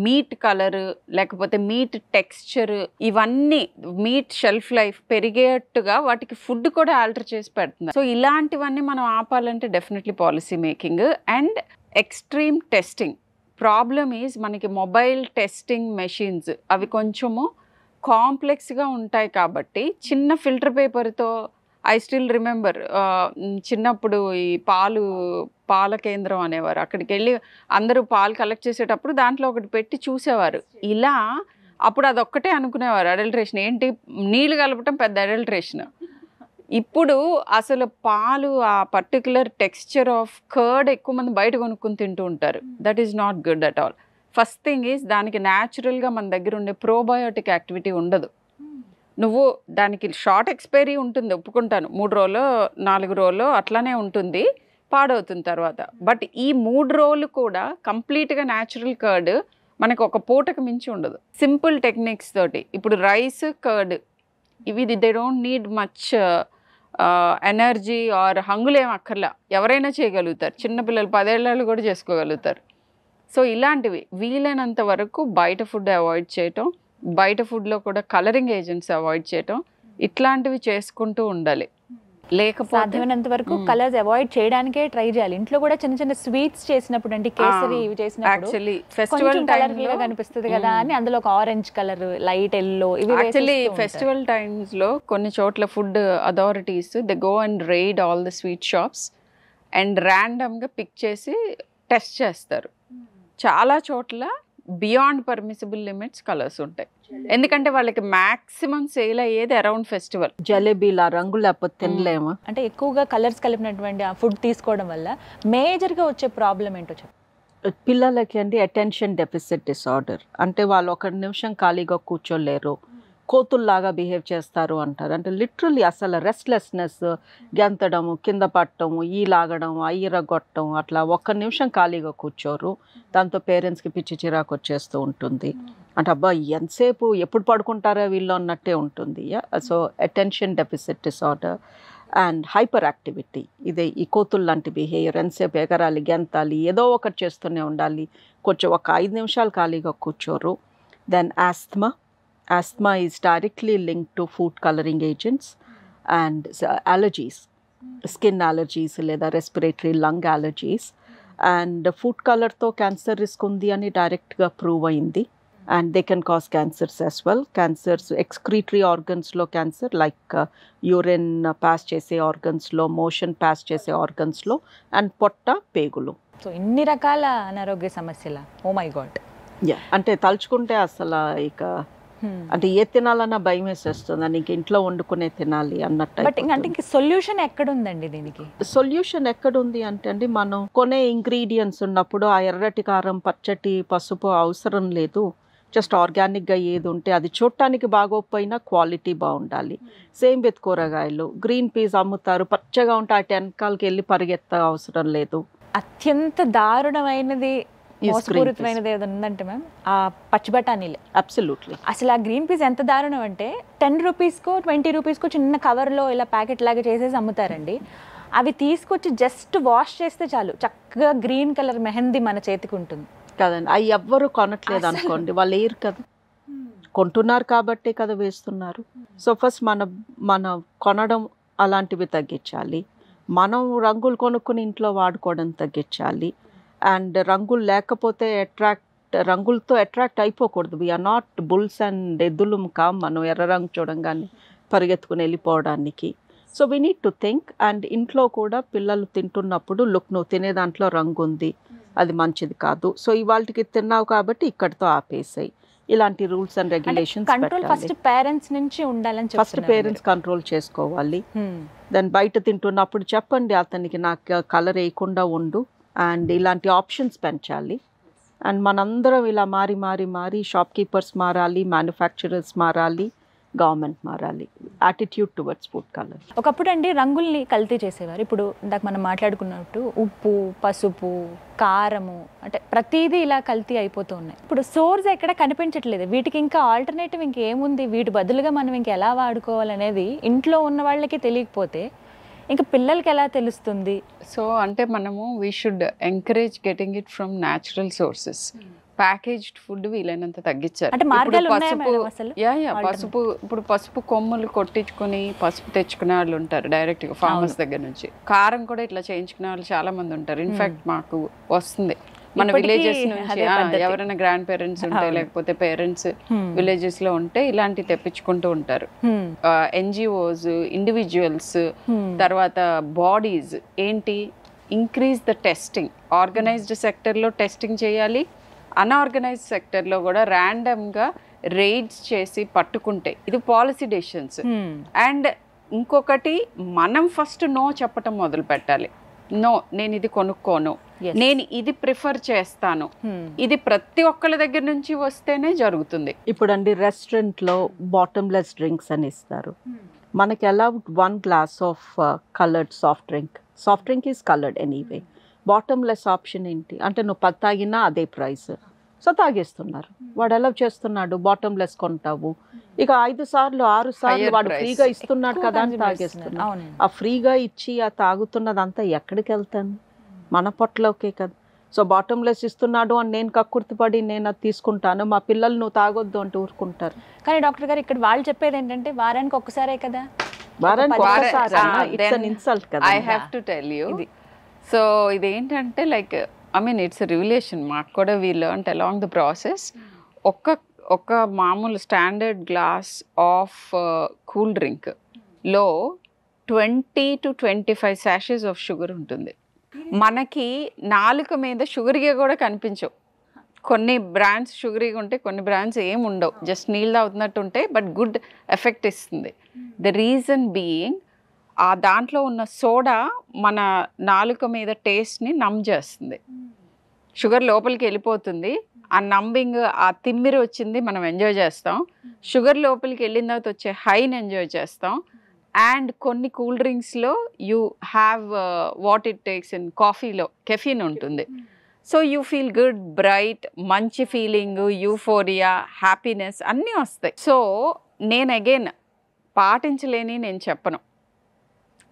మీట్ కలరు, లేకపోతే మీట్ టెక్స్చర్, ఇవన్నీ మీట్ షెల్ఫ్ లైఫ్ పెరిగేట్టుగా వాటికి ఫుడ్ కూడా ఆల్టర్ చేసి పెడుతున్నారు. సో ఇలాంటివన్నీ మనం ఆపాలంటే definitely policy making and extreme testing. Problem is మనకి మొబైల్ టెస్టింగ్ మెషిన్స్ అవి కొంచెము కాంప్లెక్స్గా ఉంటాయి కాబట్టి చిన్న ఫిల్టర్ పేపర్తో ఐ స్టిల్ రిమెంబర్ చిన్నప్పుడు ఈ పాల కేంద్రం అనేవారు, అక్కడికి వెళ్ళి అందరూ పాలు కలెక్ట్ చేసేటప్పుడు దాంట్లో ఒకటి పెట్టి చూసేవారు. ఇలా అప్పుడు అదొక్కటే అనుకునేవారు అడల్ట్రేషన్. ఏంటి నీళ్ళు కలపటం పెద్ద అడల్ట్రేషన్. ఇప్పుడు అసలు పాలు ఆ పర్టికులర్ టెక్స్చర్ ఆఫ్ కర్డ్ ఎక్కువ మంది బయట కొనుక్కుని తింటూ ఉంటారు. That is not good at all. First thing is దానికి న్యాచురల్గా మన దగ్గర ఉండే ప్రోబయోటిక్ యాక్టివిటీ ఉండదు. నువ్వు దానికి షార్ట్ ఎక్స్పైరీ ఉంటుంది, ఒప్పుకుంటాను, 3 రోజులు 4 రోజులు అట్లానే ఉంటుంది, పాడవుతుంది తర్వాత. బట్ ఈ 3 రోజులు కూడా కంప్లీట్గా న్యాచురల్ కర్డ్ మనకు ఒక పూటకు మించి ఉండదు. సింపుల్ టెక్నిక్స్ తోటి ఇప్పుడు రైస్ కర్డ్ ఇవి they don't need much energy or హంగులేం అక్కర్లా, ఎవరైనా చేయగలుగుతారు. చిన్నపిల్లలు 10 ఏళ్ళు కూడా చేసుకోగలుగుతారు. సో ఇలాంటివి వీలైనంత వరకు బయట ఫుడ్ అవాయిడ్ చేయటం, బయట ఫుడ్లో కూడా కలరింగ్ ఏజెంట్స్ అవాయిడ్ చేయటం, ఇట్లాంటివి చేసుకుంటూ ఉండాలి. లేకపోతే సాధ్యమైనంత వరకు కలర్స్ అవాయిడ్ చేయడానికే ట్రై చేయాలి. ఇంట్లో కూడా చిన్న చిన్న స్వీట్స్ చేసినప్పుడు అంటే కేసరి ఇవి చేసినప్పుడు యాక్చువల్లీ ఫెస్టివల్ కలర్ఫుల్ గా కనిపిస్తుంది కదా అని అందులో ఒక ఆరెంజ్ కలర్, లైట్ ఎల్లో ఇవి యాక్చువల్లీ ఫెస్టివల్ టైమ్స్ లో కొన్ని చోట్ల food authorities they go and raid all the sweet shops and random గా పిక్ చేసి టెస్ట్ చేస్తారు. చాలా చోట్ల బియాండ్ పర్మిసిబుల్ లిమిట్స్ కలర్స్ ఉంటాయి. ఎందుకంటే వాళ్ళకి మాక్సిమం సేల్ అయ్యేది అరౌండ్ ఫెస్టివల్. జలేబీలా రంగు లేకపోతే తినలేము. అంటే ఎక్కువగా కలర్స్ కలిపినటువంటి ఆ ఫుడ్ తీసుకోవడం వల్ల మేజర్ గా వచ్చే ప్రాబ్లం ఏంటో చెప్పు. పిల్లలకి అండి అటెన్షన్ డెఫిసిట్ డిసార్డర్, అంటే వాళ్ళు 1 నిమిషం ఖాళీగా కూర్చోలేరు, కోతుల్లాగా బిహేవ్ చేస్తారు అంటారు. అంటే లిటరల్లీ అసలు రెస్ట్లెస్నెస్, గెంతడము, కింద పట్టడము, ఈ లాగడం, అయ్యిరగొట్టడం, అట్లా 1 నిమిషం ఖాళీగా కూర్చోరు. దాంతో పేరెంట్స్కి పిచ్చి చిరాకు వచ్చేస్తూ ఉంటుంది. అంటే అబ్బా ఎంతసేపు ఎప్పుడు పడుకుంటారో వీళ్ళు అన్నట్టే ఉంటుంది. So attention deficit disorder and hyper activity, ఇదే ఈ కోతులు లాంటి బిహేవియర్, ఎంతసేపు ఎగరాలి, గెంతాలి, ఏదో ఒకటి చేస్తూనే ఉండాలి, కొంచెం ఒక 5 నిమిషాలు ఖాళీగా కూర్చోరు. Then asthma is directly linked to food coloring agents and allergies, skin allergies లేదా respiratory lung allergies. And food color తో క్యాన్సర్ రిస్క్ ఉంది అని డైరెక్ట్గా ప్రూవ్ అయింది. And they can cause cancers as well. Cancers excretory ఆర్గన్స్లో క్యాన్సర్, like urine pass చేసే ఆర్గన్స్లో, మోషన్ పాస్ చేసే ఆర్గన్స్లో, అండ్ పొట్ట, పేగులు. సో ఇన్ని రకాల అనారోగ్య సమస్యల, ఓ మై గాడ్. అంటే తలుచుకుంటే అసలు ఇక అంటే ఏ తినాలన్నా భయం వేసేస్తుంది, అని ఇంక ఇంట్లో వండుకునే తినాలి అన్నట్టు. బట్ అంటే ఇంక సొల్యూషన్ ఎక్కడుందండి దీనికి? సొల్యూషన్ ఎక్కడుంది అంటే అండి, మనం కొనే ఇంగ్రీడియంట్స్ ఉన్నప్పుడు ఆ ఎర్రటి కారం, పచ్చటి పసుపు అవసరం లేదు. జస్ట్ ఆర్గానిక్గా ఏది ఉంటే అది చూడటానికి బాగోకపోయినా క్వాలిటీ బాగుండాలి. సేమ్ విత్ కూరగాయలు, గ్రీన్ పీస్ అమ్ముతారు, పచ్చగా ఉంటే అటు వెనకాలకి వెళ్ళి పరిగెత్త అవసరం లేదు. అత్యంత దారుణమైనది, మోసపూరితమైనది ఏదో ఉందంటే మ్యామ్ ఆ పచ్చి బఠానీలు. అబ్సల్యూట్లీ. అసలు ఆ గ్రీన్ పీస్ ఎంత దారుణం అంటే 10 రూపీస్కో 20 రూపీస్కో చిన్న కవర్లో ఇలా ప్యాకెట్ లాగా చేసేసి అమ్ముతారండి. అవి తీసుకొచ్చి జస్ట్ వాష్ చేస్తే చాలు, చక్కగా గ్రీన్ కలర్ మెహందీ మన చేతికి ఉంటుంది కదండి. అవి ఎవ్వరు కొనట్లేదు అనుకోండి, వాళ్ళు వేయరు కదా, కొంటున్నారు కాబట్టే కదా వేస్తున్నారు. సో ఫస్ట్ మన కొనడం అలాంటివి తగ్గించాలి. మనం రంగులు కొనుక్కుని ఇంట్లో వాడుకోవడం తగ్గించాలి. అండ్ రంగులు లేకపోతే రంగులతో అట్రాక్ట్ అయిపోకూడదు. వీఆర్ నాట్ బుల్స్ అండ్ ఎద్దులు కాం మనం ఎర్ర రంగు చూడంగానే పరిగెత్తుకుని వెళ్ళిపోవడానికి. So we need to think. And ఇంట్లో కూడా పిల్లలు తింటున్నప్పుడు నువ్వు తినే దాంట్లో రంగు ఉంది, అది మంచిది కాదు, సో ఇవాళకి తిన్నావు కాబట్టి ఇక్కడితో ఆపేసాయి. ఇలాంటి rules and regulations first parents నుంచి ఉండాలని, ఫస్ట్ పేరెంట్స్ కంట్రోల్ చేసుకోవాలి. దాని బయట తింటున్నప్పుడు చెప్పండి అతనికి నాకు కలర్ వేయకుండా ఉండు, అండ్ ఇలాంటి ఆప్షన్స్ పెంచాలి. అండ్ మనందరం ఇలా మారి షాప్ కీపర్స్ మారాలి, మ్యానుఫ్యాక్చరర్స్ మారాలి, గవర్నమెంట్ మారాలి. Attitude towards food colour. ఒకప్పుడు అండి రంగుల్ని కల్తీ చేసేవారు. ఇప్పుడు ఇందాక మనం మాట్లాడుకున్నట్టు ఉప్పు, పసుపు, కారము, అంటే ప్రతిదీ ఇలా కల్తీ అయిపోతూ ఉన్నాయి. ఇప్పుడు సోర్స్ ఎక్కడ కనిపించట్లేదు. వీటికి ఇంకా ఆల్టర్నేటివ్ ఇంకేముంది, వీటి బదులుగా మనం ఇంకా ఎలా వాడుకోవాలనేది ఇంట్లో ఉన్న వాళ్ళకి తెలియకపోతే ఇంకా పిల్లలకి ఎలా తెలుస్తుంది? సో అంటే మనము we should encourage getting it from natural sources. Packaged food వీలైనంత తగ్గించారు. అంటే మార్గాలు ఉన్నాయా మేడం అసలు? పసుపు, ఇప్పుడు పసుపు కొమ్ములు కొట్టించుకొని పసుపు తెచ్చుకునే వాళ్ళు ఉంటారు డైరెక్ట్గా ఫార్మర్స్ దగ్గర నుంచి. కారం కూడా ఇట్లా చేయించుకునే వాళ్ళు చాలా మంది ఉంటారు. ఇన్ఫాక్ట్ మాకు వస్తుంది మన విలేజెస్ నుంచి, ఎవరైనా గ్రాండ్ పేరెంట్స్ ఉంటే లేకపోతే పేరెంట్స్ విలేజెస్ లో ఉంటే ఇలాంటి తెప్పించుకుంటూ ఉంటారు. ఎన్జిఓస్, ఇండివిజువల్స్, తర్వాత బాడీస్ ఏంటి, ఇంక్రీజ్ ద టెస్టింగ్. ఆర్గనైజ్డ్ సెక్టర్లో టెస్టింగ్ చేయాలి, అన్ఆర్గనైజ్డ్ సెక్టర్లో కూడా ర్యాండమ్గా రైడ్స్ చేసి పట్టుకుంటే ఇది పాలసీ డెసిషన్స్. అండ్ ఇంకొకటి, మనం ఫస్ట్ నో చెప్పటం మొదలు పెట్టాలి. నో, నేను ఇది కొనుక్కోను, నేను ఇది ప్రిఫర్ చేస్తాను, ఇది ప్రతి ఒక్కళ్ళ దగ్గర నుంచి వస్తేనే జరుగుతుంది. ఇప్పుడు అండి రెస్టారెంట్లో బాటమ్లెస్ డ్రింక్స్ అని ఇస్తారు. మనకి ఎలా 1 glass of coloured soft drink is coloured anyway. Bottomless option ఏంటి అంటే నువ్వు 10 తాగినా అదే ప్రైస్, సో తాగేస్తున్నారు. వాడు ఎలా చేస్తున్నాడు, బాటమ్లెస్ కొంటావు, ఇక 5 సార్లు 6 సార్లు Higher వాడు price. ఫ్రీగా ఇస్తున్నాడు ఎక్కువ కదా అని consume తాగేస్తున్నాడు. చేస్తున్నారు. అవునండి. ఆ ఫ్రీగా ఇచ్చి ఆ తాగుతున్నదంతా ఎక్కడికి వెళ్తాను, మన పొట్టలోకే కదా. సో బాటమ్లెస్ ఇస్తున్నాడు అని నేను కక్కుర్తిపడి నేను అది తీసుకుంటాను, మా పిల్లలు నువ్వు తాగొద్దు అంటే ఊరుకుంటారు. కానీ డాక్టర్ గారు ఇక్కడ వాళ్ళు చెప్పేది ఏంటంటే వారానికి ఒక్కసారే కదా, వారానికి వార- ఒక్కసారి ఇట్స్ అన్ ఇన్సల్ట్ కదా. I have to tell you, so ఇదేంటంటే like I mean it's revelation. మాకు కూడా we learn along the process. ఒక మామూలు స్టాండర్డ్ గ్లాస్ ఆఫ్ కూల్ డ్రింక్లో 20 to 25 sachets ఆఫ్ షుగర్ ఉంటుంది. మనకి నాలుక మీద షుగర్గా కూడా కనిపించవు. కొన్ని బ్రాండ్స్ షుగరీగా ఉంటాయి, కొన్ని బ్రాండ్స్ ఏం ఉండవు, జస్ట్ నీళ్ళు తాగుతున్నట్టు ఉంటాయి, బట్ గుడ్ ఎఫెక్ట్ ఇస్తుంది. ద రీజన్ బీయింగ్ ఆ దాంట్లో ఉన్న సోడా మన నాలుక మీద టేస్ట్ని నమ్ చేస్తుంది. షుగర్ లోపలికి వెళ్ళిపోతుంది, ఆ నంబింగ్, ఆ తిమ్మిరి వచ్చింది మనం ఎంజాయ్ చేస్తాం. షుగర్ లోపలికి వెళ్ళిన తర్వాత వచ్చే హైని ఎంజాయ్ చేస్తాం. అండ్ కొన్ని కూల్ డ్రింక్స్లో you have what it takes in కాఫీలో కెఫీన్ ఉంటుంది. So you feel good, bright, మంచి ఫీలింగ్, యూఫోరియా, హ్యాపీనెస్ అన్నీ వస్తాయి. సో నేను అగైన్ పాటించలేని నేను చెప్పను,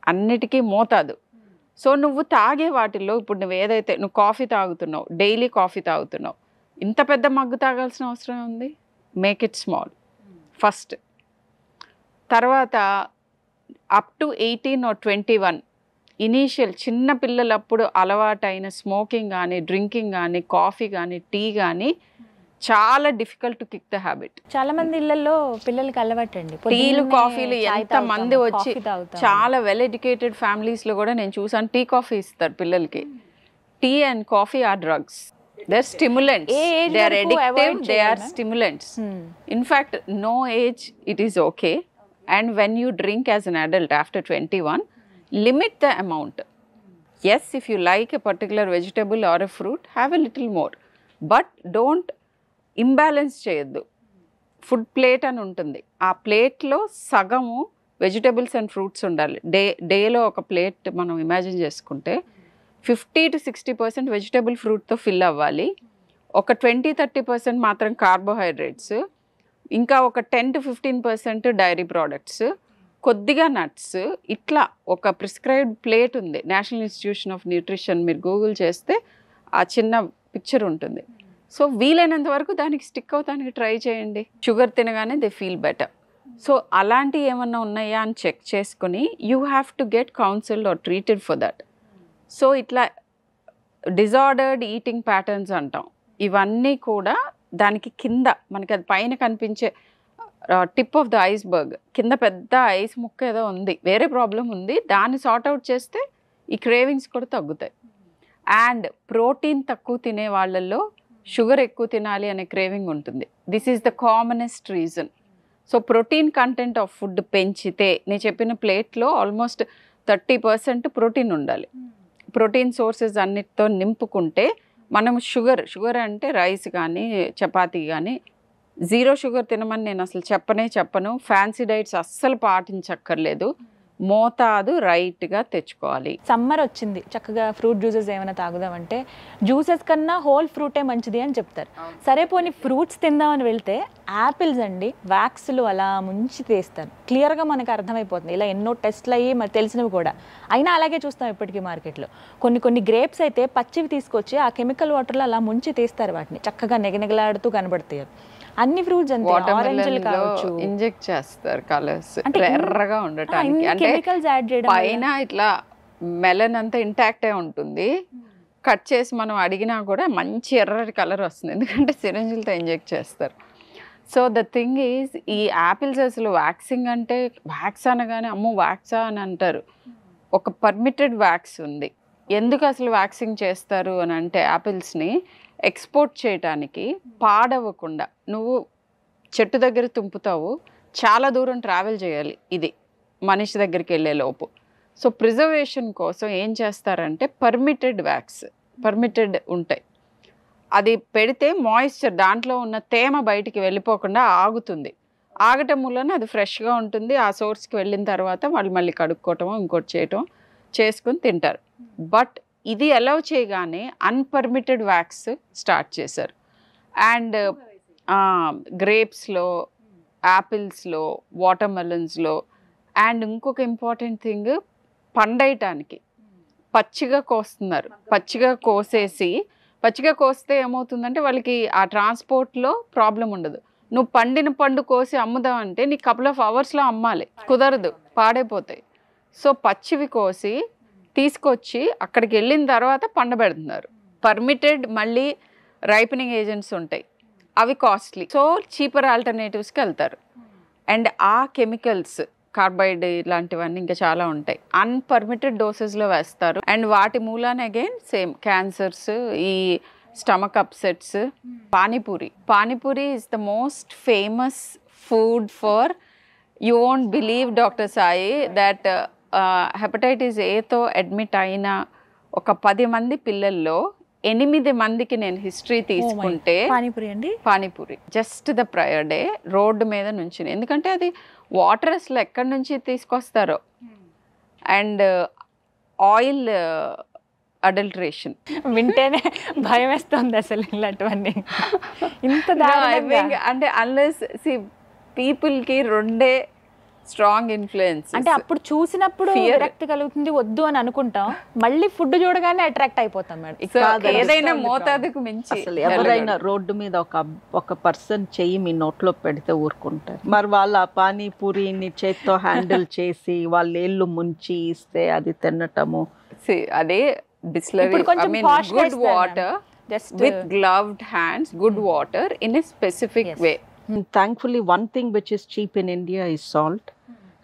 అన్నిటికీ మోతాదు. సో నువ్వు తాగే వాటిల్లో ఇప్పుడు నువ్వు ఏదైతే నువ్వు కాఫీ తాగుతున్నావు, డైలీ కాఫీ తాగుతున్నావు, ఇంత పెద్ద మగ్గు తాగాల్సిన అవసరం ఉంది? Make it small first. తర్వాత అప్ టు 18 or 21 ఇనీషియల్ చిన్న పిల్లలప్పుడు అలవాటైన స్మోకింగ్ కానీ, డ్రింకింగ్ కానీ, కాఫీ కానీ, టీ కానీ చాలా difficult to kick the habit. చాలా మంది ఇళ్లలో పిల్లలకి అలవాటండి టీలు, కాఫీలు ఎంత మంది వచ్చి చాలా వెల్ ఎడ్యుకేటెడ్ ఫ్యామిలీస్లో కూడా నేను చూసాను టీ కాఫీ ఇస్తారు పిల్లలకి. Tea and coffee are drugs. They are stimulants. They are addictive. They are stimulants. In fact, no age it is okay. And when you drink as an adult after 21, limit the amount. Yes, if you like a particular vegetable or a fruit, have a little more. But don't imbalance చేయొద్దు. Food plate అని ఉంటుంది, ఆ ప్లేట్లో సగము vegetables and fruits ఉండాలి. డేలో ఒక plate మనం ఇమాజిన్ చేసుకుంటే 50 to 60% వెజిటబుల్ ఫ్రూట్తో ఫిల్ అవ్వాలి. ఒక 20-30% మాత్రం కార్బోహైడ్రేట్స్, ఇంకా ఒక 10 to 15% డైరీ ప్రోడక్ట్స్, కొద్దిగా నట్స్. ఇట్లా ఒక ప్రిస్క్రైబ్డ్ ప్లేట్ ఉంది, నేషనల్ ఇన్స్టిట్యూషన్ ఆఫ్ న్యూట్రిషన్. మీరు గూగుల్ చేస్తే ఆ చిన్న పిక్చర్ ఉంటుంది. సో వీలైనంత వరకు దానికి స్టిక్ అవడానికి ట్రై చేయండి. షుగర్ తినగానే దే ఫీల్ బెటర్. సో అలాంటివి ఏమన్నా ఉన్నాయా అని చెక్ చేసుకుని you have to get counselled or treated for that. So ఇట్లా డిజార్డర్డ్ ఈటింగ్ ప్యాటర్న్స్ అంటాం. ఇవన్నీ కూడా దానికి కింద మనకి అది పైన కనిపించే టిప్ ఆఫ్ ద ఐస్బర్గ్ కింద పెద్ద ఐస్ ముక్క ఏదో ఉంది, వేరే ప్రాబ్లం ఉంది. దాన్ని సార్ట్అవుట్ చేస్తే ఈ క్రేవింగ్స్ కూడా తగ్గుతాయి. అండ్ ప్రోటీన్ తక్కువ తినే వాళ్ళల్లో షుగర్ ఎక్కువ తినాలి అనే క్రేవింగ్ ఉంటుంది. This is the commonest reason. So protein content of food పెంచితే నేను చెప్పిన ప్లేట్లో ఆల్మోస్ట్ 30% ప్రోటీన్ ఉండాలి. ప్రోటీన్ సోర్సెస్ అన్నిటితో నింపుకుంటే మనం షుగర్ అంటే రైస్ కానీ చపాతీ కానీ జీరో షుగర్ తినమని నేను అసలు చెప్పను. ఫ్యాన్సీ డైట్స్ అస్సలు పాటించక్కర్లేదు. మోతాదు రైట్గా తెచ్చుకోవాలి. సమ్మర్ వచ్చింది, చక్కగా ఫ్రూట్ జ్యూసెస్ ఏమైనా తాగుదామంటే జ్యూసెస్ కన్నా హోల్ ఫ్రూటే మంచిది అని చెప్తారు. సరే పోనీ ఫ్రూట్స్ తిందామని వెళ్తే యాపిల్స్ అండి వ్యాక్స్లు అలా ముంచి తీస్తారు. క్లియర్గా మనకు అర్థమైపోతుంది. ఇలా ఎన్నో టెస్ట్లు అయ్యి మరి తెలిసినవి కూడా, అయినా అలాగే చూస్తాం ఇప్పటికీ మార్కెట్లో. కొన్ని గ్రేప్స్ అయితే పచ్చివి తీసుకొచ్చి ఆ కెమికల్ వాటర్లో అలా ముంచి తీస్తారు, వాటిని చక్కగా నెగనెగలాడుతూ కనబడతాయి. అన్ని ఫ్రూట్స్ అంతే, ఆరెంజ్లు కావచ్చు ఇంజెక్ట్ చేస్తారు కలర్స్ ఎర్రగా ఉండటానికి. అంటే పైన ఇట్లా మెలన్ అంతా ఇంటాక్ట్ అయి ఉంటుంది, కట్ చేసి మనం అడిగినా కూడా మంచి ఎర్రటి కలర్ వస్తుంది, ఎందుకంటే సిరంజిలతో ఇంజెక్ట్ చేస్తారు. సో ద థింగ్ ఈజ్ ఈ యాపిల్స్ అసలు వ్యాక్సింగ్ అంటే వ్యాక్స్ అనగానే అమ్మో వ్యాక్సా అని అంటారు. ఒక పర్మిటెడ్ వ్యాక్స్ ఉంది. ఎందుకు అసలు వ్యాక్సింగ్ చేస్తారు అని అంటే యాపిల్స్ని ఎక్స్పోర్ట్ చేయటానికి పాడవ్వకుండా. నువ్వు చెట్టు దగ్గర తుంపుతావు, చాలా దూరం ట్రావెల్ చేయాలి ఇది మనిషి దగ్గరికి వెళ్ళే లోపు. సో ప్రిజర్వేషన్ కోసం ఏం చేస్తారంటే పర్మిటెడ్ ఉంటాయి. అది పెడితే మాయిశ్చర్ దాంట్లో ఉన్న తేమ బయటికి వెళ్ళిపోకుండా ఆగుతుంది. ఆగటం వలన అది ఫ్రెష్గా ఉంటుంది. ఆ సోర్స్కి వెళ్ళిన తర్వాత వాళ్ళు మళ్ళీ కడుక్కోవటమో ఇంకోటి చేయటం చేసుకుని తింటారు. బట్ ఇది అలౌ చేయగానే అన్పర్మిటెడ్ వ్యాక్స్ స్టార్ట్ చేశారు. అండ్ గ్రేప్స్లో, యాపిల్స్లో, వాటర్ మెలన్స్లో. అండ్ ఇంకొక ఇంపార్టెంట్ థింగ్, పండేయటానికి పచ్చిగా కోస్తున్నారు. పచ్చిగా కోస్తే ఏమవుతుందంటే వాళ్ళకి ఆ ట్రాన్స్పోర్ట్లో ప్రాబ్లం ఉండదు. నువ్వు పండిన పండు కోసి అమ్ముదామంటే నీకు కపుల్ ఆఫ్ అవర్స్లో అమ్మాలి, కుదరదు, పాడైపోతాయి. సో పచ్చివి కోసి తీసుకొచ్చి అక్కడికి వెళ్ళిన తర్వాత పండబెడుతున్నారు. పర్మిటెడ్ మళ్ళీ రైపనింగ్ ఏజెంట్స్ ఉంటాయి, అవి కాస్ట్లీ. సో చీపర్ ఆల్టర్నేటివ్స్కి వెళ్తారు. అండ్ ఆ కెమికల్స్, కార్బైడ్ ఇలాంటివన్నీ ఇంకా చాలా ఉంటాయి, అన్పర్మిటెడ్ డోసెస్లో వేస్తారు. అండ్ వాటి మూలాన అగైన్ సేమ్ క్యాన్సర్స్, ఈ stomach upsets. Panipuri is the most famous food for, you won't believe doctor Sai that hepatitis ఏతో అడ్మిట్ అయిన ఒక 10 మంది పిల్లల్లో 8 మందికి నేను హిస్టరీ తీసుకుంటే panipuri just the prior day road మీద నుంచి. ఎందుకంటే అది వాటర్ అసలు ఎక్కడి నుంచి తీసుకొస్తారో. అండ్ ఆయిల్ అడల్టరేషన్ వింటేనే భయం వేస్తుంది అసలు ఇలాంటివన్నీ. ఇంత అంటే అన్లెస్ పీపుల్కి రెండే స్ట్రాంగ్ ఇన్ఫ్లుయెన్స్. అంటే అప్పుడు చూసినప్పుడు విరక్తి కలుగుతుంది, వద్దు అని అనుకుంటాం, మళ్ళీ ఫుడ్ చూడగానే అట్రాక్ట్ అయిపోతాం మేడం. ఏదైనా మోతాదుకు మించి. అసలు ఎవరైనా రోడ్డు మీద ఒక పర్సన్ చెయ్యి మీ నోట్లో పెడితే ఊరుకుంటారు. మరి వాళ్ళు ఆ పానీపూరిని చేత్తో హ్యాండిల్ చేసి వాళ్ళ ఏళ్ళు ముంచి ఇస్తే అది తినటము. అదే Bisleri, good water with gloved hands, good water in a specific way. Thankfully, one thing which is cheap in India is salt.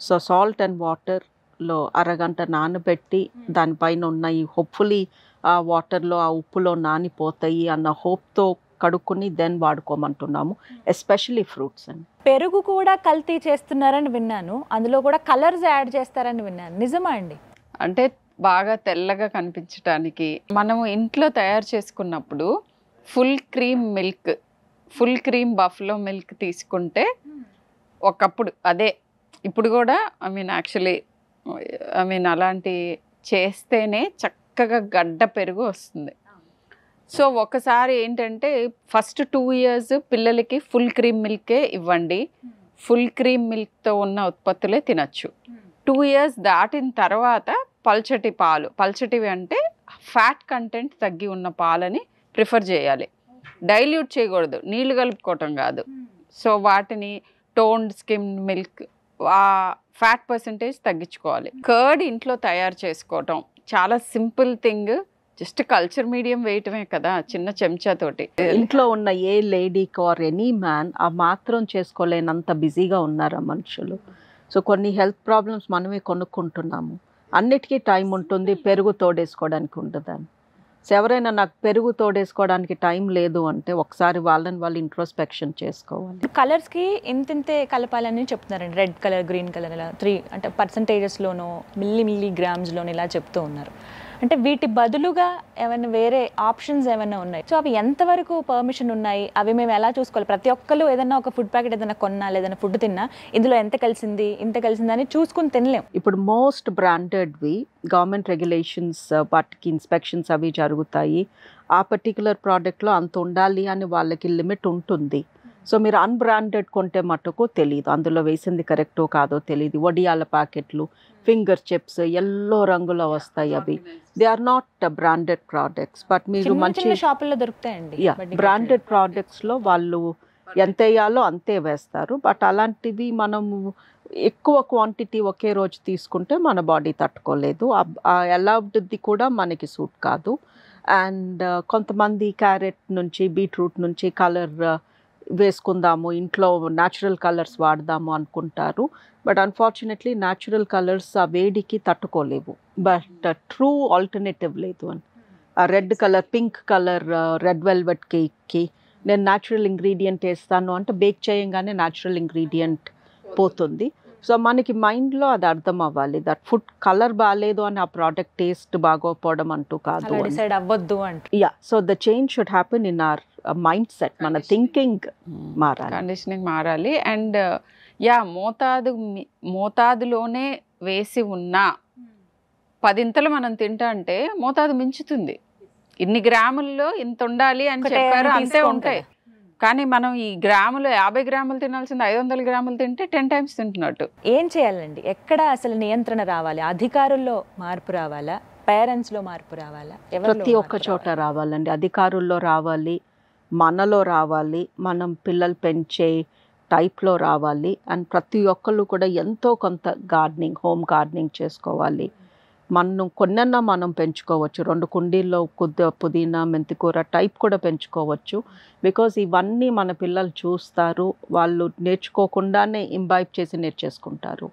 So salt and water లో అరగంట నానబెట్టి దానిపైన ఉన్నాయి, హోప్ఫుల్లీ ఆ వాటర్లో ఆ ఉప్పులో నానిపోతాయి అన్న హోప్తో కడుక్కుని దెన్ వాడుకోమంటున్నాము, ఎస్పెషలీ ఫ్రూట్స్. అండి పెరుగు కూడా కల్తీ చేస్తున్నారని విన్నాను, అందులో కూడా కలర్స్ యాడ్ చేస్తారని విన్నాను, నిజమా అండి? అంటే బాగా తెల్లగా కనిపించడానికి మనము ఇంట్లో తయారు చేసుకున్నప్పుడు ఫుల్ క్రీమ్ బఫ్లో మిల్క్ తీసుకుంటే ఒకప్పుడు అదే, ఇప్పుడు కూడా అలాంటి చేస్తేనే చక్కగా గడ్డ పెరుగు వస్తుంది. సో ఒకసారి ఏంటంటే ఫస్ట్ 2 years పిల్లలకి ఫుల్ క్రీమ్ మిల్కే ఇవ్వండి, ఫుల్ క్రీమ్ మిల్క్తో ఉన్న ఉత్పత్తులే తినచ్చు. 2 years దాటిన తర్వాత పల్చటివి అంటే ఫ్యాట్ కంటెంట్ తగ్గి ఉన్న పాలని ప్రిఫర్ చేయాలి. డైల్యూట్ చేయకూడదు, నీళ్లు కలుపుకోవటం కాదు. సో వాటిని టోన్డ్ స్కిమ్ మిల్క్, ఆ ఫ్యాట్ పర్సంటేజ్ తగ్గించుకోవాలి. కర్డ్ ఇంట్లో తయారు చేసుకోవటం చాలా simple thing, just culture medium వేయటమే కదా, చిన్న చెంచాతోటి. ఇంట్లో ఉన్న ఏ లేడీకి ఆర్ ఎనీ మ్యాన్ ఆ మాత్రం చేసుకోలేనంత బిజీగా ఉన్నారు ఆ మనుషులు. సో కొన్ని హెల్త్ ప్రాబ్లమ్స్ మనమే కొనుక్కుంటున్నాము. అన్నిటికీ టైం ఉంటుంది, పెరుగు తోడేసుకోవడానికి ఉండదని. సో ఎవరైనా నాకు పెరుగు తోడేసుకోవడానికి టైం లేదు అంటే ఒకసారి వాళ్ళు ఇంట్రోస్పెక్షన్ చేసుకోవాలి. కలర్స్కి ఇంతే కలపాలని చెప్తున్నారండి, రెడ్ కలర్, గ్రీన్ కలర్, ఇలా 3 అంటే పర్సంటేజెస్లోనో మిల్లీ గ్రామ్స్లోనో ఇలా చెప్తూ ఉన్నారు. అంటే వీటి బదులుగా ఏమైనా వేరే ఆప్షన్స్ ఏమైనా ఉన్నాయి? సో అవి ఎంతవరకు పర్మిషన్ ఉన్నాయి, అవి మేము ఎలా చూసుకోవాలి? ప్రతి ఒక్కరు ఏదైనా ఒక ఫుడ్ ప్యాకెట్ ఏదైనా కొన్నా, లేదన్నా ఫుడ్ తిన్నా ఇందులో ఇంత కలిసింది అని చూసుకుని తినలేం. ఇప్పుడు మోస్ట్ బ్రాండెడ్వి గవర్నమెంట్ రెగ్యులేషన్స్, వాటికి ఇన్స్పెక్షన్స్ అవి జరుగుతాయి. ఆ పర్టికులర్ ప్రోడక్ట్లో అంత ఉండాలి అని వాళ్ళకి లిమిట్ ఉంటుంది. సో మీరు అన్బ్రాండెడ్ కొంటే మటుకు తెలియదు, అందులో వేసింది కరెక్టో కాదో తెలియదు. వడియాల ప్యాకెట్లు, ఫింగర్ చిప్స్ ఎల్లో రంగులో వస్తాయి, అవి they are not branded products. But మీరు మంచి షాపుల్లో దొరుకుతాయండి బ్రాండెడ్ ప్రోడక్ట్స్లో వాళ్ళు ఎంత వేయాలో అంతే వేస్తారు. బట్ అలాంటివి మనము ఎక్కువ క్వాంటిటీ ఒకే రోజు తీసుకుంటే మన బాడీ తట్టుకోలేదు, అలౌడ్ది కూడా మనకి సూట్ కాదు. అండ్ కొంతమంది క్యారెట్ నుంచి, బీట్రూట్ నుంచి కలర్ వేసుకుందాము, ఇంట్లో న్యాచురల్ కలర్స్ వాడదాము అనుకుంటారు. బట్ అన్ఫార్చునేట్లీ న్యాచురల్ కలర్స్ ఆ వేడికి తట్టుకోలేవు. బట్ ట్రూ ఆల్టర్నేటివ్ లేదు అని. ఆ red colour, pink colour red velvet కేక్కి నేను న్యాచురల్ ఇంగ్రీడియంట్ వేస్తాను అంటే బేక్ చేయంగానే న్యాచురల్ ఇంగ్రీడియంట్ పోతుంది. సో మనకి మైండ్లో అది అర్థం అవ్వాలి, దట్ ఫుడ్ కలర్ బాగాలేదు అని ఆ ప్రోడక్ట్ టేస్ట్ బాగోపోవడం అంటూ కాదు, డిసైడ్ అవ్వద్దు అంటే. So the change should happen in our mind set, మన థింకింగ్ మారాలి, కండిషనింగ్ మారాలి. అండ్ మోతాదులోనే వేసి ఉన్న 10 మనం తింటా అంటే మోతాదు మించుతుంది. ఇన్ని గ్రాముల్లో ఇంత ఉండాలి అని చెప్పారు, అంతే ఉంటాయి. కానీ మనం ఈ గ్రాములు 50 గ్రాములు తినాల్సింది 500 గ్రాములు తింటే 10 టైమ్స్ తింటున్నట్టు. ఏం చేయాలండి? ఎక్కడ అసలు నియంత్రణ రావాలి? అధికారుల్లో మార్పు రావాలా, పేరెంట్స్లో మార్పు రావాలా? ప్రతి ఒక్క చోట రావాలండి. అధికారుల్లో రావాలి, మనలో రావాలి, మనం పిల్లలు పెంచే టైప్లో రావాలి. అండ్ ప్రతి ఒక్కళ్ళు కూడా ఎంతో కొంత గార్డెనింగ్, హోమ్ గార్డెనింగ్ చేసుకోవాలి. కొన్నన్నా మనం పెంచుకోవచ్చు. 2 కుండీల్లో పుదీనా, మెంతికూర టైప్ కూడా పెంచుకోవచ్చు. బికాజ్ ఇవన్నీ మన పిల్లలు చూస్తారు, వాళ్ళు నేర్చుకోకుండానే ఇంబైబ్ చేసి నేర్చేసుకుంటారు.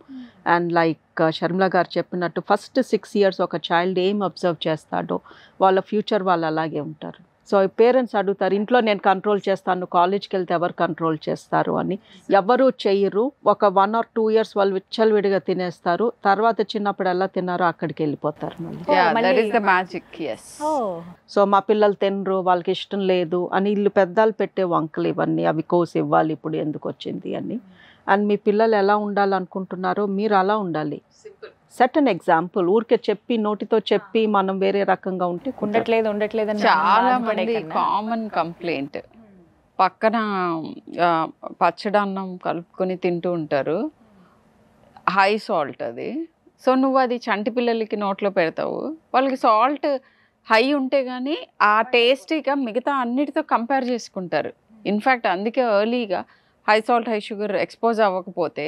అండ్ లైక్ షర్మిల గారు చెప్పినట్టు ఫస్ట్ 6 years ఒక చైల్డ్ ఏం అబ్జర్వ్ చేస్తాడో వాళ్ళ ఫ్యూచర్ వాళ్ళు అలాగే ఉంటారు. సో పేరెంట్స్ అడుగుతారు, ఇంట్లో నేను కంట్రోల్ చేస్తాను, కాలేజ్కి వెళ్తే ఎవరు కంట్రోల్ చేస్తారు అని. ఎవరు చెయ్యరు. ఒక 1 or 2 years వాళ్ళు విచ్చలవిడిగా తినేస్తారు. తర్వాత చిన్నప్పుడు ఎలా తిన్నారో అక్కడికి వెళ్ళిపోతారు మళ్ళీ. That is the magic, yes. So మా పిల్లలు తినరు, వాళ్ళకి ఇష్టం లేదు అని వీళ్ళు పెద్దలు పెట్టే వంకలు ఇవన్నీ. అవి కోసి ఇవ్వాలి, ఇప్పుడు ఎందుకు వచ్చింది అని. అండ్ మీ పిల్లలు ఎలా ఉండాలనుకుంటున్నారో మీరు అలా ఉండాలి. Set an example. ఊరికే చెప్పి నోటితో చెప్పి మనం వేరే రకంగా ఉంటే ఉండట్లేదు చాలా మంది కామన్ కంప్లైంట్. పక్కన పచ్చడన్నం కలుపుకొని తింటూ ఉంటారు, హై సాల్ట్ అది. సో నువ్వు అది చంటి పిల్లలకి నోట్లో పెడతావు, వాళ్ళకి సాల్ట్ హై ఉంటే కానీ ఆ టేస్టీగా మిగతా అన్నిటితో కంపేర్ చేసుకుంటారు. ఇన్ఫ్యాక్ట్ అందుకే ఎర్లీగా high salt, high sugar expose అవ్వకపోతే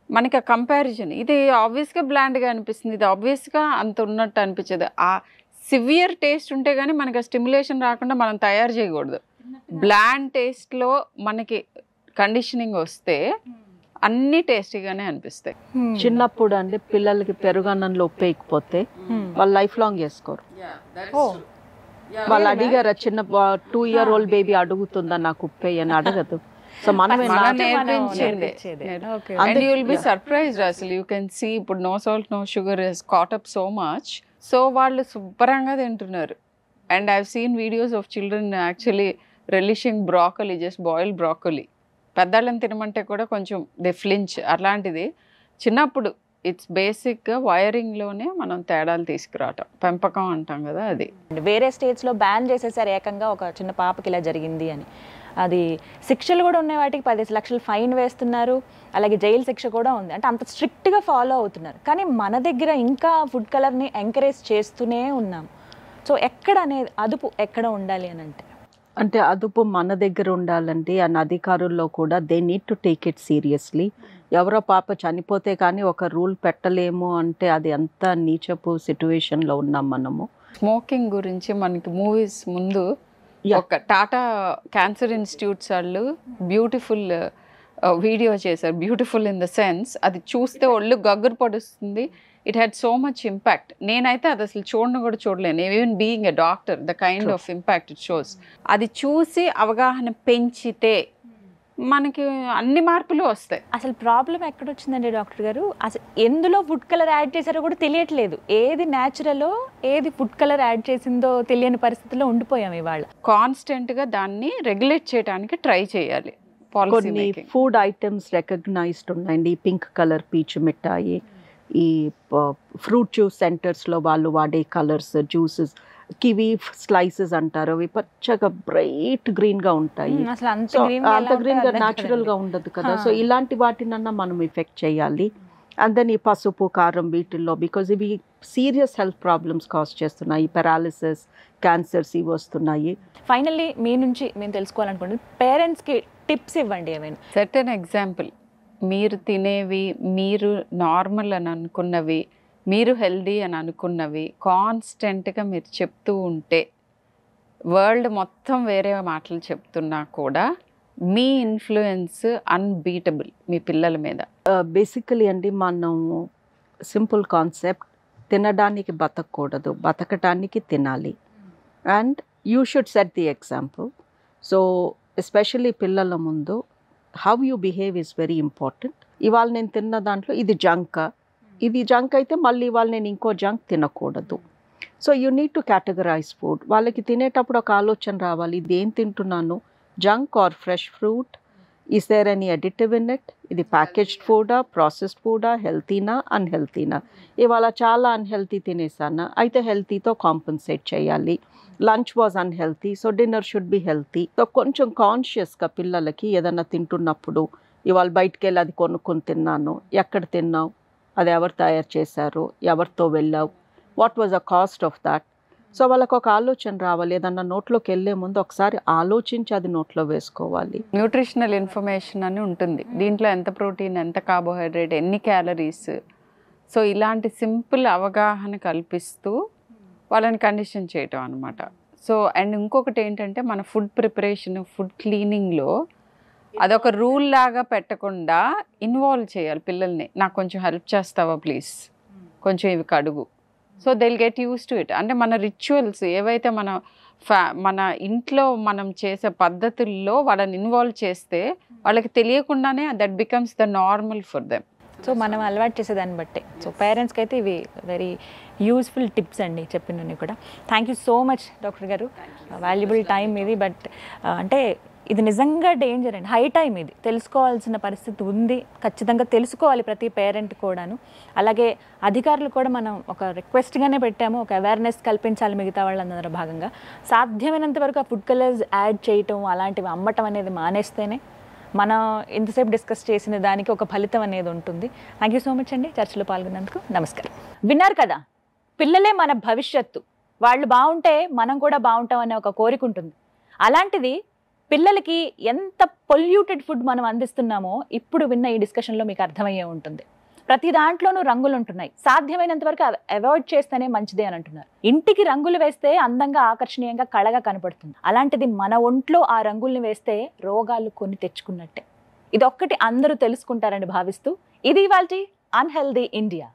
మనకి ఆ కంపారిజన్, ఇది ఆబ్వియస్గా బ్లాండ్గా అనిపిస్తుంది, ఇది ఆబ్వియస్గా అంత ఉన్నట్టు అనిపించదు. ఆ సివియర్ టేస్ట్ ఉంటే కానీ మనకి ఆ స్టిమ్యులేషన్ రాకుండా మనం తయారు చేయకూడదు. బ్లాండ్ టేస్ట్లో మనకి కండిషనింగ్ వస్తే అన్ని టేస్టీగానే అనిపిస్తాయి. చిన్నప్పుడు అండి పిల్లలకి పెరుగన్నంలో ఉప్పు వేయకపోతే వాళ్ళు లైఫ్ లాంగ్ వేసుకోరు. వాళ్ళు అడిగారా? చిన్న 2 year old బేబీ అడుగుతుందా నాకు ఉప్పు వేయని? అడగదు. సో మనమే నేర్పించింది. And you will be surprised అసలు. యూ కెన్ సీ ఇప్పుడు no salt no sugar is caught up so much. So వాళ్ళు శుభ్రంగా తింటున్నారు. And I have seen videos of children actually relishing broccoli, just boiled broccoli. పెద్దవాళ్ళని తినమంటే కూడా కొంచెం they flinch. అలాంటిది చిన్నప్పుడు ఇట్స్ బేసిక్గా వైరింగ్లోనే మనం తేడాలు తీసుకురావటం, పెంపకం అంటాం కదా అది. వేరే స్టేట్స్లో బ్యాన్ చేసేసారు ఏకంగా, ఒక చిన్న పాపకి ఇలా జరిగింది అని. అది శిక్షలు కూడా ఉన్నాయి, వాటికి 10 లక్షలు ఫైన్ వేస్తున్నారు, అలాగే జైలు శిక్ష కూడా ఉంది. అంటే అంత స్ట్రిక్ట్గా ఫాలో అవుతున్నారు. కానీ మన దగ్గర ఇంకా ఫుడ్ కలర్ని ఎంకరేజ్ చేస్తూనే ఉన్నాం. సో ఎక్కడ అనేది అదుపు ఎక్కడ ఉండాలి అని అంటే అదుపు మన దగ్గర ఉండాలంటే అండ్ అధికారుల్లో కూడా they need to take it seriously. ఎవరో పాప చనిపోతే కానీ ఒక రూల్ పెట్టలేము అంటే అది అంత నీచపు సిచ్యువేషన్లో ఉన్నాం మనము. స్మోకింగ్ గురించి మనకి మూవీస్ ముందు ఒక టాటా క్యాన్సర్ ఇన్స్టిట్యూట్స్ వాళ్ళు బ్యూటిఫుల్ వీడియో చేశారు. బ్యూటిఫుల్ ఇన్ ద సెన్స్ అది చూస్తే ఒళ్ళు గగ్గురు పడుస్తుంది. It had so much impact. నేనైతే అది అసలు చూడలేను. Even being a doctor the kind of impact it shows. అది చూసి అవగాహన పెంచితే మనకి అన్ని మార్పులు వస్తాయి. అసలు ప్రాబ్లం ఎక్కడ వచ్చిందండి డాక్టర్ గారు? అసలు ఎందులో ఫుడ్ కలర్ యాడ్ చేశారో కూడా తెలియట్లేదు. ఏది న్యాచురలో ఏది ఫుడ్ కలర్ యాడ్ చేసిందో తెలియని పరిస్థితిలో ఉండిపోయాం ఇవాళ. కాన్స్టెంట్గా దాన్ని రెగ్యులేట్ చేయడానికి ట్రై చేయాలి. కొన్ని ఫుడ్ ఐటమ్స్ రికగ్నైజ్డ్ ఉన్నాయండి. పింక్ కలర్ పీచు మిఠాయి, ఈ ఫ్రూట్ జ్యూస్ సెంటర్స్లో వాళ్ళు వాడే కలర్స్, జ్యూసెస్, కివీ స్లైసెస్ అంటారు. అవి పచ్చగా బ్రైట్ గ్రీన్గా ఉంటాయి. అంత గ్రీన్గా న్యాచురల్గా ఉండదు కదా. సో ఇలాంటి వాటినన్నా మనం ఎఫెక్ట్ చేయాలి. అండ్ దెన్ ఈ పసుపు, కారం వీటిల్లో బికాజ్ ఇవి సీరియస్ హెల్త్ ప్రాబ్లమ్స్ కాజ్ చేస్తున్నాయి. పెరాలిసిస్, క్యాన్సర్స్ ఇవి వస్తున్నాయి. ఫైనల్లీ మీ నుంచి మేము తెలుసుకోవాలనుకుంటున్నాం, పేరెంట్స్కి టిప్స్ ఇవ్వండి ఏమైనా. సర్టెన్ ఎగ్జాంపుల్, మీరు తినేవి, మీరు నార్మల్ అని అనుకున్నవి, మీరు హెల్దీ అని అనుకున్నవి కాన్స్టెంట్గా మీరు చెప్తూ ఉంటే, వరల్డ్ మొత్తం వేరే మాటలు చెప్తున్నా కూడా మీ ఇన్ఫ్లుయెన్స్ అన్బీటబుల్ మీ పిల్లల మీద. బేసికలీ అండి మనం సింపుల్ కాన్సెప్ట్, తినడానికి బతకూడదు, బతకటానికి తినాలి. And you should set the example. So especially పిల్లల ముందు how you behave is very important. ఇవాళ నేను తిన్న దాంట్లో ఇది జంక్, ఇది జంక్ అయితే మళ్ళీ ఇవాళ నేను ఇంకో జంక్ తినకూడదు. So you need to categorise food. వాళ్ళకి తినేటప్పుడు ఒక ఆలోచన రావాలి, ఇది ఏం తింటున్నాను, junk or fresh fruit, is there any additive in it, ఇది ప్యాకేజ్డ్ ఫుడా, ప్రాసెస్డ్ ఫుడా, హెల్తీనా, అన్హెల్తీనా. ఇవాళ చాలా అన్హెల్తీ తినేసాను, అయితే హెల్తీతో కాంపన్సేట్ చేయాలి. Lunch was unhealthy, so dinner should be healthy. So కొంచెం కాన్షియస్గా పిల్లలకి ఏదన్నా తింటున్నప్పుడు, ఇవాళ బయటికి వెళ్ళి అది కొనుక్కొని తిన్నాను, ఎక్కడ తిన్నావు, అది ఎవరు తయారు చేశారు, ఎవరితో వెళ్ళావు, what was the cost of that. So వాళ్ళకు ఒక ఆలోచన రావాలి. ఏదన్నా నోట్లోకి వెళ్ళే ముందు ఒకసారి ఆలోచించి అది నోట్లో వేసుకోవాలి. న్యూట్రిషనల్ ఇన్ఫర్మేషన్ అని ఉంటుంది, దీంట్లో ఎంత ప్రోటీన్, ఎంత కార్బోహైడ్రేట్, ఎన్ని క్యాలరీస్. సో ఇలాంటి సింపుల్ అవగాహన కల్పిస్తూ వాళ్ళని కండిషన్ చేయటం అనమాట. సో అండ్ ఇంకొకటి ఏంటంటే మన ఫుడ్ ప్రిపరేషన్, ఫుడ్ క్లీనింగ్లో అదొక రూల్ లాగా పెట్టకుండా ఇన్వాల్వ్ చేయాలి పిల్లల్ని. నాకు కొంచెం హెల్ప్ చేస్తావా ప్లీజ్, కొంచెం ఇవి కడుగు. So they will get use to it. అంటే మన రిచువల్స్ ఏవైతే మన ఇంట్లో మనం చేసే పద్ధతుల్లో వాళ్ళని ఇన్వాల్వ్ చేస్తే వాళ్ళకి తెలియకుండానే that becomes the normal for them. So మనం అలవాటు చేసేదాన్ని బట్టే. సో పేరెంట్స్కి అయితే ఇవి వెరీ యూస్ఫుల్ టిప్స్ అండి చెప్పినవి కూడా. Thank you so much doctor గారు, వాల్యుబుల్ టైం ఇది. బట్ అంటే ఇది నిజంగా డేంజర్ అండి, హై టైం ఇది, తెలుసుకోవాల్సిన పరిస్థితి ఉంది, ఖచ్చితంగా తెలుసుకోవాలి ప్రతి పేరెంట్ కూడాను. అలాగే అధికారులు కూడా మనం ఒక రిక్వెస్ట్గానే పెట్టాము, ఒక అవేర్నెస్ కల్పించాలి మిగతా వాళ్ళందరూ భాగంగా. సాధ్యమైనంత వరకు ఆ ఫుడ్ కలర్స్ యాడ్ చేయటం, అలాంటివి అమ్మటం అనేది మానేస్తేనే మనం ఇంతసేపు డిస్కస్ చేసిన దానికి ఒక ఫలితం అనేది ఉంటుంది. థ్యాంక్ యూ సో మచ్ అండి చర్చలో పాల్గొన్నందుకు. నమస్కారం. విన్నారు కదా, పిల్లలే మన భవిష్యత్తు, వాళ్ళు బాగుంటే మనం కూడా బాగుంటాం అనే ఒక కోరిక ఉంటుంది. అలాంటిది పిల్లలకి ఎంత పొల్యూటెడ్ ఫుడ్ మనం అందిస్తున్నామో ఇప్పుడు విన్న ఈ డిస్కషన్లో మీకు అర్థమయ్యే ఉంటుంది. ప్రతి దాంట్లోనూ రంగులు ఉంటున్నాయి, సాధ్యమైనంత వరకు అవాయిడ్ చేస్తేనే మంచిదే అని అంటున్నారు. ఇంటికి రంగులు వేస్తే అందంగా, ఆకర్షణీయంగా, కళగా కనపడుతుంది. అలాంటిది మన ఒంట్లో ఆ రంగుల్ని వేస్తే రోగాలు కొని తెచ్చుకున్నట్టే. ఇదొక్కటి అందరూ తెలుసుకుంటారని భావిస్తూ ఇది ఇవాల్టి అన్హెల్దీ ఇండియా.